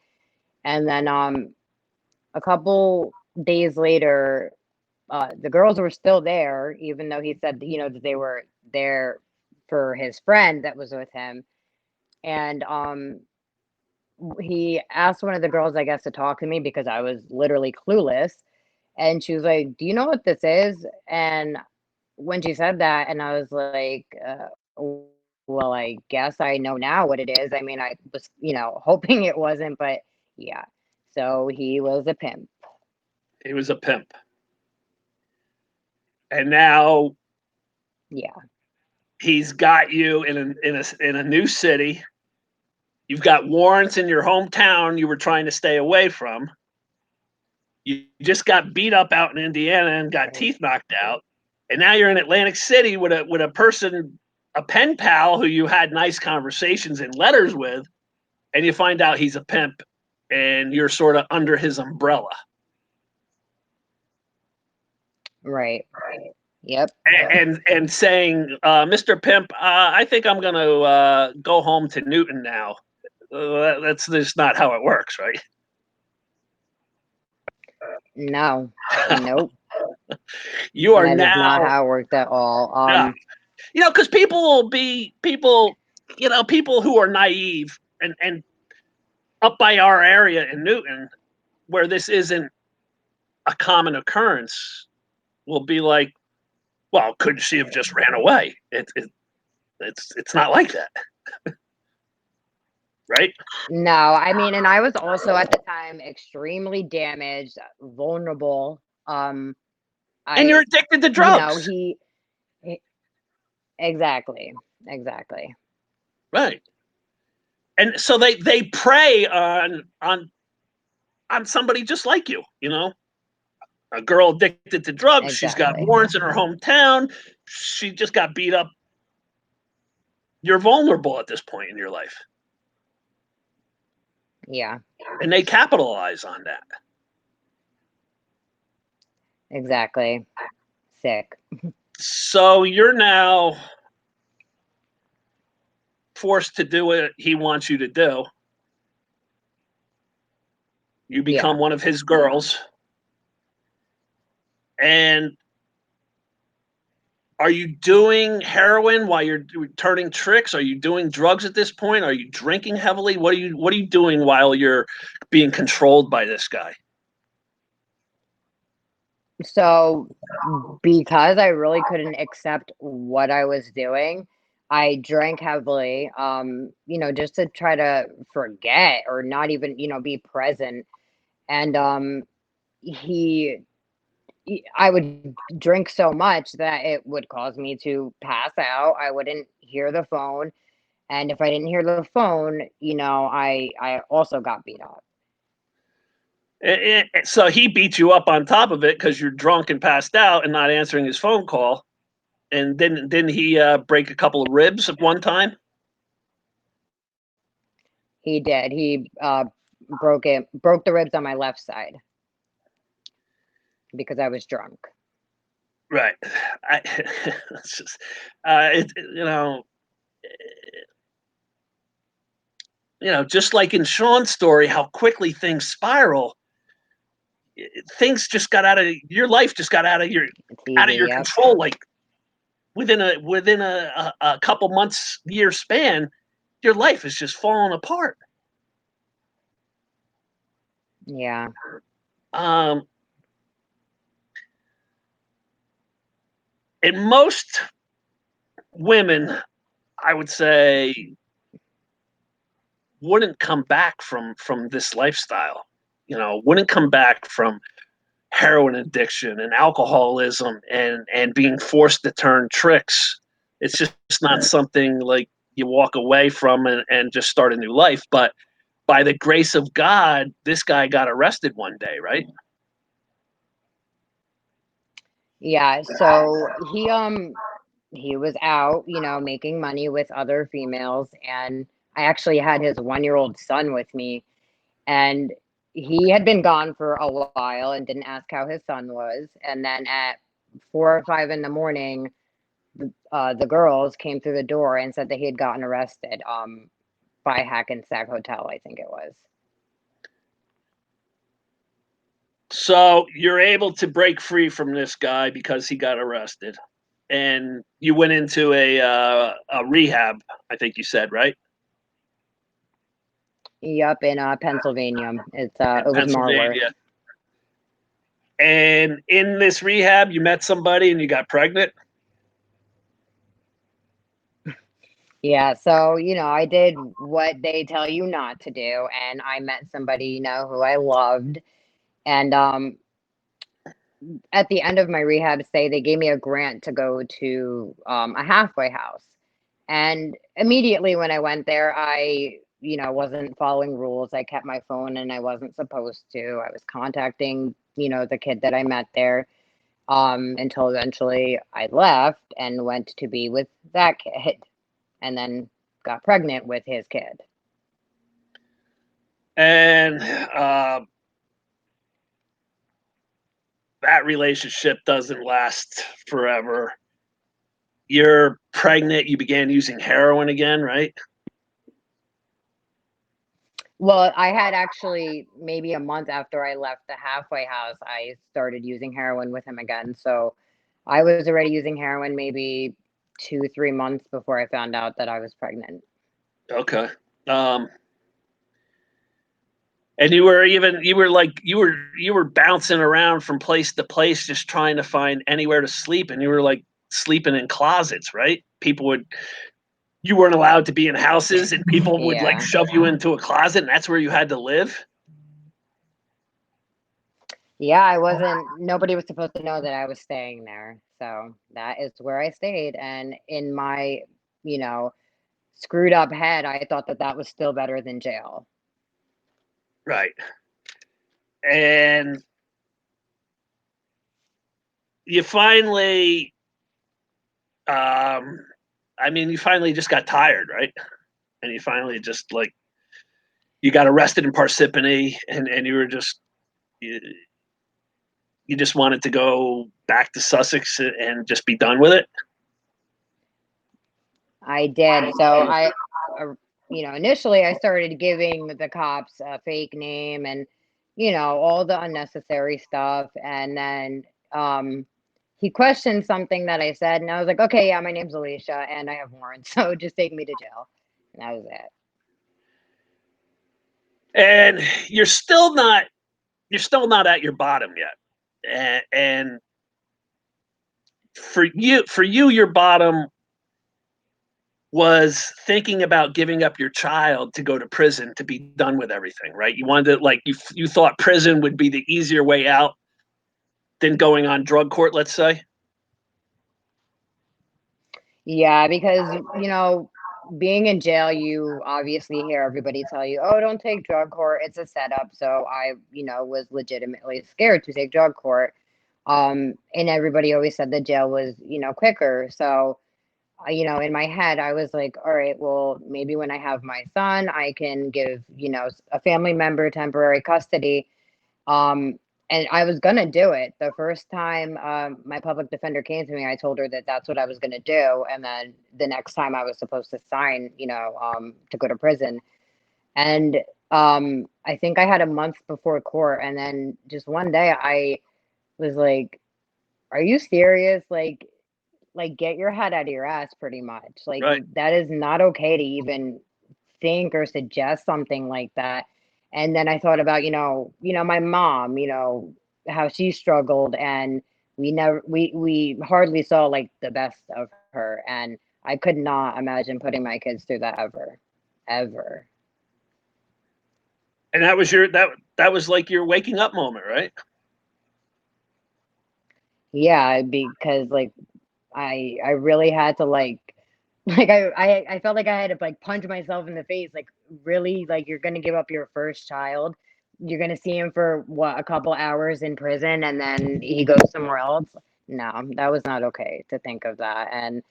And then a couple days later, the girls were still there, even though he said, that they were there for his friend that was with him. And he asked one of the girls, I guess, to talk to me because I was literally clueless. And she was like, "Do you know what this is?" And when she said that, and I was like, well, I guess I know now what it is. I mean, I was, hoping it wasn't, but yeah. So he was a pimp. He was a pimp. And now Yeah. he's got you in a new city. You've got warrants in your hometown you were trying to stay away from. You just got beat up out in Indiana and got Right. teeth knocked out. And now you're in Atlantic City with a person, a pen pal who you had nice conversations and letters with, and you find out he's a pimp and you're sort of under his umbrella. Right. Yep. And saying, Mr. Pimp, I think I'm going to go home to Newton now. That's just not how it works, right? No. Nope. You are That is not now, how it worked at all. yeah, because people will be people, people who are naive and up by our area in Newton, where this isn't a common occurrence, will be like, Well, couldn't she have just ran away? It's not like that, right? No, I mean, and I was also at the time extremely damaged, vulnerable. And you're I, addicted to you know, drugs, he exactly, exactly. right? And so they prey on somebody just like you, you know, a girl addicted to drugs. She's got Exactly. warrants in her hometown. She just got beat up. You're vulnerable at this point in your life, Yeah, and they capitalize on that. exactly. Sick. So you're now forced to do what he wants you to do. You Yeah. become one of his girls. And are you doing heroin while you're turning tricks? Are you doing drugs at this point? Are you drinking heavily? What are you doing while you're being controlled by this guy? So, because I really couldn't accept what I was doing, I drank heavily, just to try to forget or not even, be present. And he, I would drink so much that it would cause me to pass out. I wouldn't hear the phone. And if I didn't hear the phone, I also got beat up. So he beat you up on top of it because you're drunk and passed out and not answering his phone call. And didn't he break a couple of ribs at one time? He did. He broke the ribs on my left side because I was drunk. Right. It's just, just like in Sean's story, how quickly things spiral. Things just got out of your life, just got out of your It's easy. Yep. control. Like within a couple months, year span, your life is just falling apart. Yeah. And most women, I would say, wouldn't come back from this lifestyle. Wouldn't come back from heroin addiction and alcoholism and being forced to turn tricks. It's just not something like you walk away from and just start a new life. But by the grace of God, this guy got arrested one day, right? Yeah. So he was out, making money with other females, and I actually had his 1-year-old son with me, and he had been gone for a while and didn't ask how his son was. And then at 4 or 5 in the morning, the girls came through the door and said that he had gotten arrested by Hackensack Hotel, I think it was. So you're able to break free from this guy because he got arrested, and you went into a rehab. I think you said, right? Yep, in Pennsylvania. In It was Marworth. Pennsylvania. And in this rehab, you met somebody and you got pregnant. Yeah, so I did what they tell you not to do, and I met somebody who I loved, and at the end of my rehab stay, they gave me a grant to go to a halfway house, and immediately when I went there, I wasn't following rules. I kept my phone, and I wasn't supposed to. I was contacting the kid that I met there, until eventually I left and went to be with that kid, and then got pregnant with his kid. And that relationship doesn't last forever. You're pregnant. You began using heroin again, right? Well, I had actually maybe a month after I left the halfway house, I started using heroin with him again. So I was already using heroin maybe 2, 3 months before I found out that I was pregnant. Okay. And you were bouncing around from place to place, just trying to find anywhere to sleep. And you were like sleeping in closets, right? You weren't allowed to be in houses, and people would like Yeah. shove you into a closet, and that's where you had to live. Yeah, nobody was supposed to know that I was staying there. So that is where I stayed. And in my, you know, screwed up head, I thought that that was still better than jail. Right. And you finally, you finally just got tired, right? And you finally just like, you got arrested in Parsippany, and you were just, you just wanted to go back to Sussex and just be done with it. I did. So initially I started giving the cops a fake name and, all the unnecessary stuff. And then he questioned something that I said, and I was like, okay, yeah, my name's Alicia and I have warrants, so just take me to jail. And that was it. And you're still not at your bottom yet. And for you, your bottom was thinking about giving up your child to go to prison to be done with everything, right? You wanted to, like, you thought prison would be the easier way out than going on drug court, let's say. Yeah, because, being in jail, you obviously hear everybody tell you, oh, don't take drug court. It's a setup. So I, was legitimately scared to take drug court. And everybody always said the jail was, quicker. So, in my head, I was like, all right, well, maybe when I have my son, I can give, a family member temporary custody. And I was going to do it. The first time my public defender came to me, I told her that that's what I was going to do. And then the next time I was supposed to sign, to go to prison. And I think I had a month before court. And then just one day I was like, are you serious? Like get your head out of your ass, pretty much. Like Right. that is not okay to even think or suggest something like that. And then I thought about, my mom, how she struggled, and we hardly saw like the best of her. And I could not imagine putting my kids through that ever, ever. And that was like your waking up moment, right? Yeah, because like I really had to I felt like I had to like punch myself in the face. Like, really? Like, you're gonna give up your first child? You're gonna see him for what, a couple hours in prison, and then he goes somewhere else? No, that was not okay to think of that. And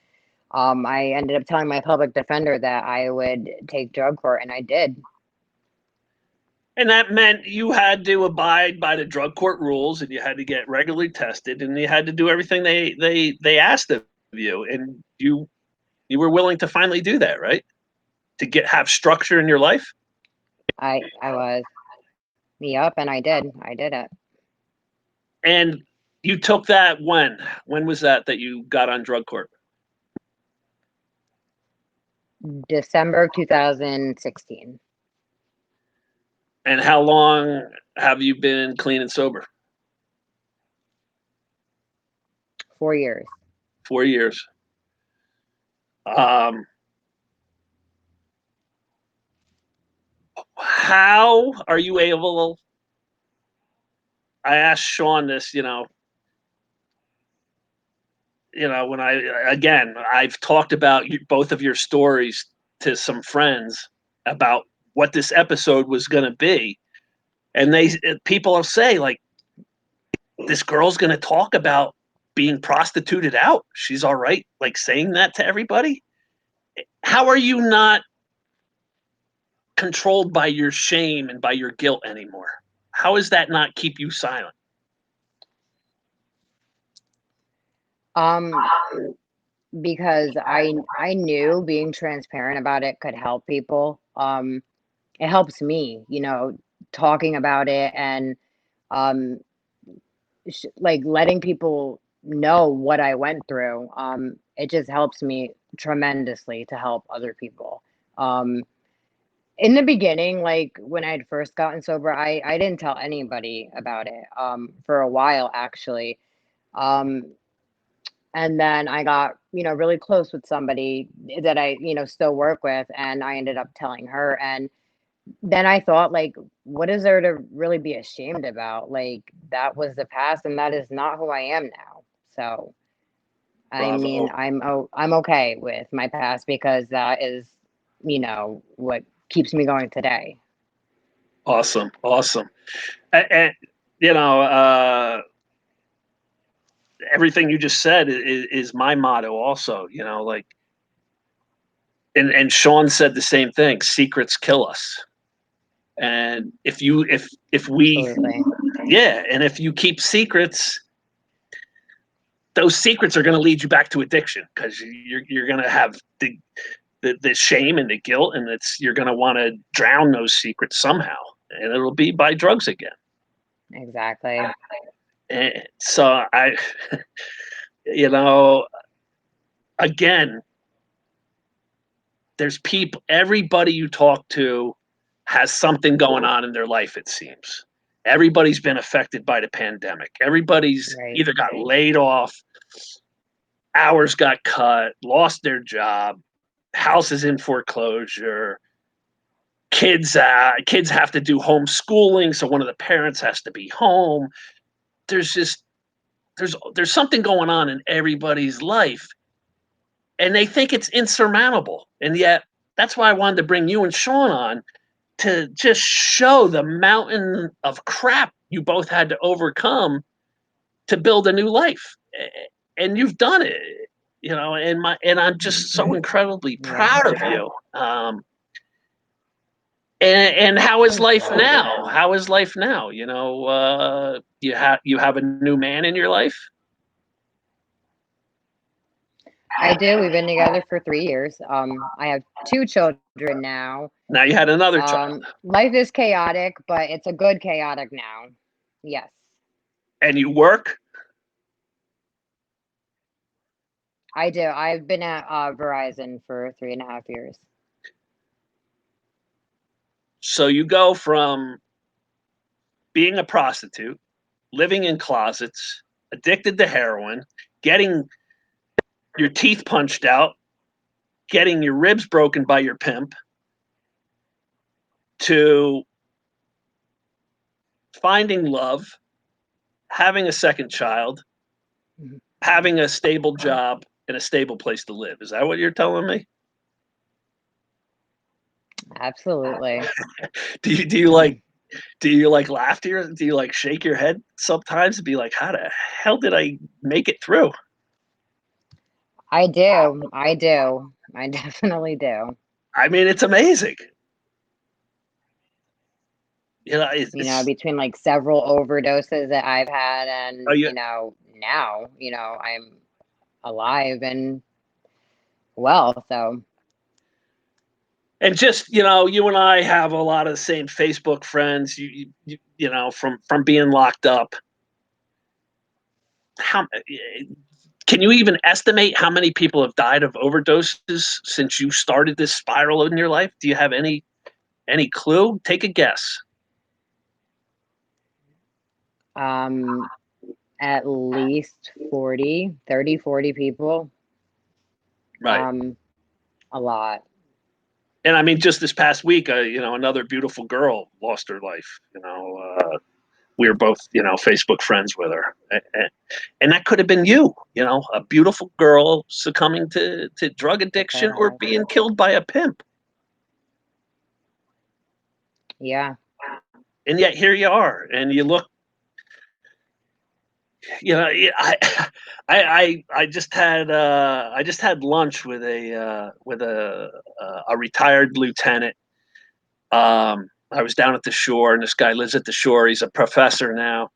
I ended up telling my public defender that I would take drug court, and I did. And that meant you had to abide by the drug court rules, and you had to get regularly tested, and you had to do everything they asked of you. And you were willing to finally do that, right? To have structure in your life. I was. Yep, and I did. I did it. And you took that when? When was that you got on drug court? December of 2016. And how long have you been clean and sober? 4 years. 4 years. How are you able? I asked Sean this, when I've talked about both of your stories to some friends about what this episode was going to be, and people will say, like, this girl's going to talk about being prostituted out. She's all right, like, saying that to everybody. How are you not controlled by your shame and by your guilt anymore? How does that not keep you silent? Because I knew being transparent about it could help people. It helps me, talking about it, and um like letting people know what I went through. It just helps me tremendously to help other people. In the beginning, like when I had first gotten sober, I didn't tell anybody about it for a while, actually. Um And then I got, really close with somebody that I, still work with, and I ended up telling her. And then I thought, like, what is there to really be ashamed about? Like, that was the past, and that is not who I am now. So, I mean, Bravo. I'm okay with my past because that is, what keeps me going today. Awesome. Awesome. And, you know, everything you just said is my motto also, like, and Sean said the same thing. Secrets kill us. And if we, Absolutely. yeah, and if you keep secrets, those secrets are going to lead you back to addiction, because you're going to have the shame and the guilt, and you're going to want to drown those secrets somehow, and it'll be by drugs again. Exactly. And so you know, again, there's people, everybody you talk to has something going on in their life, it seems. Everybody's been affected by the pandemic. Everybody's Right. either got laid off, hours got cut, lost their job, houses in foreclosure, kids have to do homeschooling, so one of the parents has to be home. There's something going on in everybody's life, and they think it's insurmountable. And yet, that's why I wanted to bring you and Sean on, to just show the mountain of crap you both had to overcome to build a new life. And you've done it, and I'm just so incredibly Yeah. proud of you. And how is Thank life you. now? How is life now? You have a new man in your life? I do. We've been together for 3 years. I have 2 children now. Now you had another child. Life is chaotic, but it's a good chaotic now. Yes, And you work? I do. I've been at Verizon for 3.5 years. So you go from being a prostitute, living in closets, addicted to heroin, getting your teeth punched out, getting your ribs broken by your pimp, to finding love, having a second child, Mhm. having a stable job, and a stable place to live. Is that what you're telling me? Absolutely. Do you like laugh to do you like shake your head sometimes and be like, how the hell did I make it through? I do. I do. I definitely do. I mean, it's amazing. It's Between like several overdoses that I've had, and oh, yeah. now, I'm alive and well. So And just, you and I have a lot of the same Facebook friends, from being locked up. How can you even estimate how many people have died of overdoses since you started this spiral in your life? Do you have any clue? Take a guess. at least 40 people. Right. A lot. And I mean, just this past week, another beautiful girl lost her life. We were both, Facebook friends with her, and that could have been you. A beautiful girl succumbing to drug addiction or being killed by a pimp. Yeah. And yet here you are, and you look. I just had lunch with a retired lieutenant. I was down at the shore, and this guy lives at the shore. He's a professor now.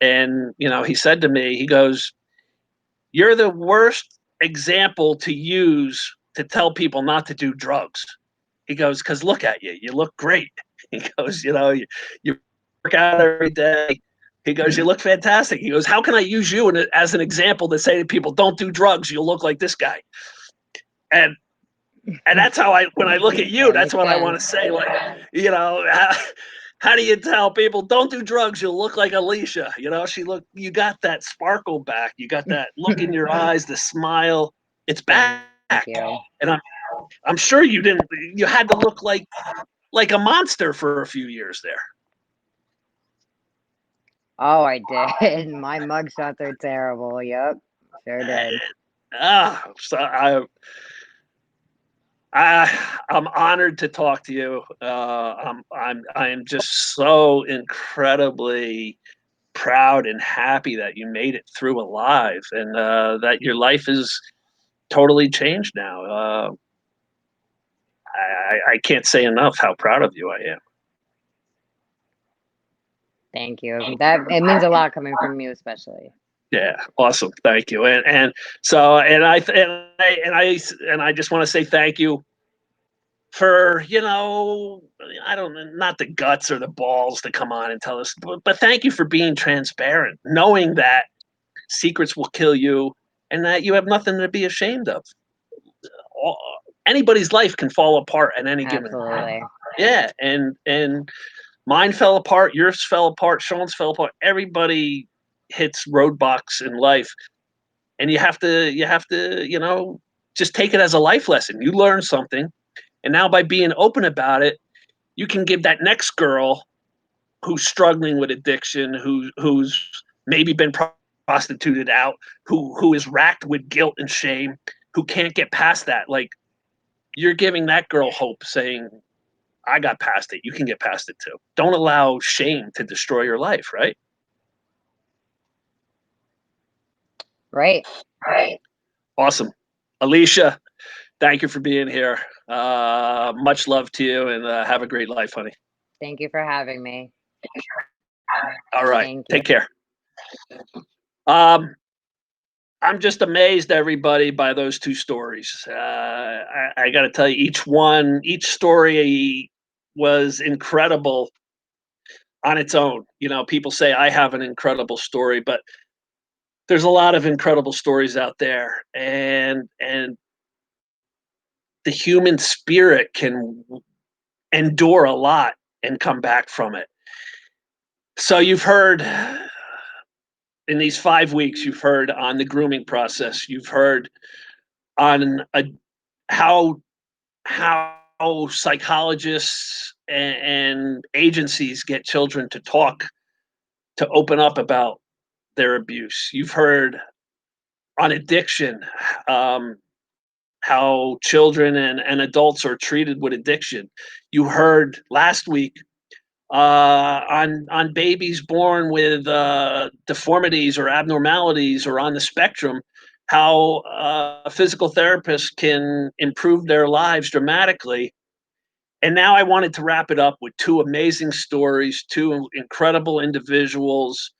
And, he said to me, he goes, "You're the worst example to use to tell people not to do drugs." He goes, "Because look at you. You look great." He goes, you work out every day. He goes, "You look fantastic." He goes, "How can I use you as an example to say to people, don't do drugs, you'll look like this guy?" And that's how when I look at you, That that's makes what I want to sense. say. Like, how do you tell people don't do drugs? You'll look like Alicia. You know, you got that sparkle back. You got that look in your eyes, the smile. It's back. Thank you. And I'm sure you had to look like a monster for a few years there. Oh, I did. My mugshots are terrible. Yep, sure did. So I'm honored to talk to you. I am just so incredibly proud and happy that you made it through alive, and that your life is totally changed now. I can't say enough how proud of you I am. Thank you. That it means a lot coming from you, especially. Yeah, awesome. Thank you. And so I just want to say thank you for, not the guts or the balls to come on and tell us, but thank you for being transparent, knowing that secrets will kill you and that you have nothing to be ashamed of. Anybody's life can fall apart at any given time. Absolutely. Yeah, and mine fell apart, yours fell apart, Sean's fell apart. Everybody hits roadblocks in life, and you have to, just take it as a life lesson. You learn something, and now by being open about it, you can give that next girl who's struggling with addiction, who's maybe been prostituted out, who is racked with guilt and shame, who can't get past that. Like, you're giving that girl hope, saying, I got past it. You can get past it too. Don't allow shame to destroy your life, right? Right. Awesome. Alicia, thank you for being here. Much love to you, and have a great life, honey. Thank you for having me. All right. Thank you. Take care. I'm just amazed, everybody, by those two stories. I got to tell you, each story was incredible on its own. People say I have an incredible story, but there's a lot of incredible stories out there, and the human spirit can endure a lot and come back from it. So you've heard in these 5 weeks, you've heard on the grooming process, you've heard on how psychologists and agencies get children to talk, to open up about their abuse. You've heard on addiction, how children and adults are treated with addiction. You heard last week on babies born with deformities or abnormalities or on the spectrum, how a physical therapist can improve their lives dramatically. And now I wanted to wrap it up with two amazing stories, two incredible individuals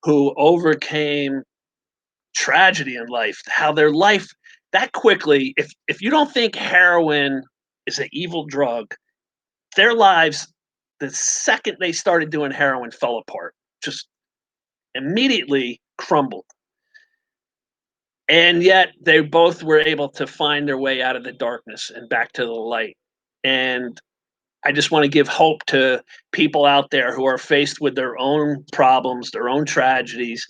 who overcame tragedy in life, how their life that quickly, if you don't think heroin is an evil drug, their lives, the second they started doing heroin, fell apart, just immediately crumbled. And yet they both were able to find their way out of the darkness and back to the light. And I just want to give hope to people out there who are faced with their own problems, their own tragedies,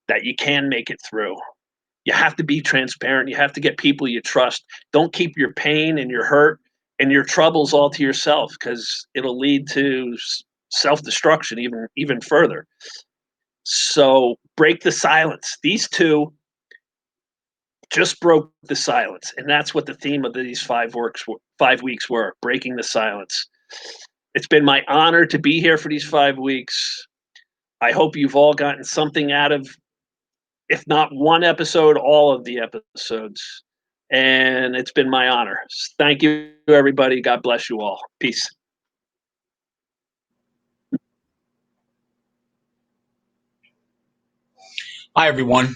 that you can make it through. You have to be transparent. You have to get people you trust. Don't keep your pain and your hurt and your troubles all to yourself, because it'll lead to self-destruction even further. So break the silence. These two just broke the silence, and that's what the theme of these 5 weeks were: breaking the silence. It's been my honor to be here for these 5 weeks. I hope you've all gotten something out of, if not one episode, all of the episodes. And it's been my honor. Thank you, everybody. God bless you all. Peace. Hi, everyone.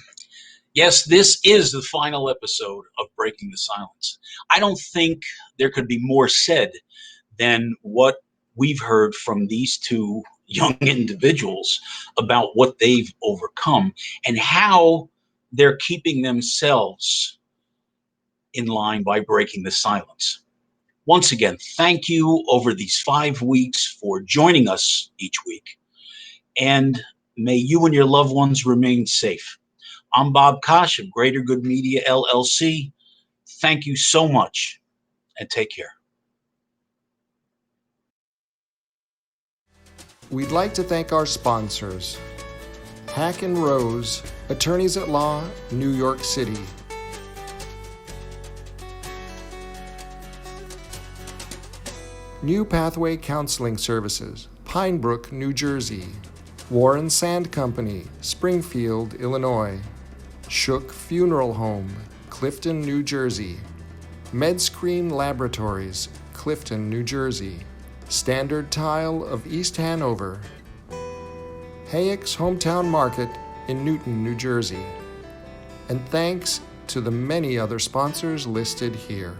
Yes, this is the final episode of Breaking the Silence. I don't think there could be more said than what we've heard from these two young individuals about what they've overcome and how they're keeping themselves in line by breaking the silence. Once again, thank you over these 5 weeks for joining us each week. And may you and your loved ones remain safe. I'm Bob Kosh of Greater Good Media, LLC. Thank you so much, and take care. We'd like to thank our sponsors, Hack and Rose, Attorneys at Law, New York City. New Pathway Counseling Services, Pine Brook, New Jersey. Warren Sand Company, Springfield, Illinois. Shook Funeral Home, Clifton, New Jersey. MEDSCREEN Laboratories, Clifton, New Jersey. Standard Tile of East Hanover. HAYEK'S Hometown Market in Newton, New Jersey. And thanks to the many other sponsors listed here.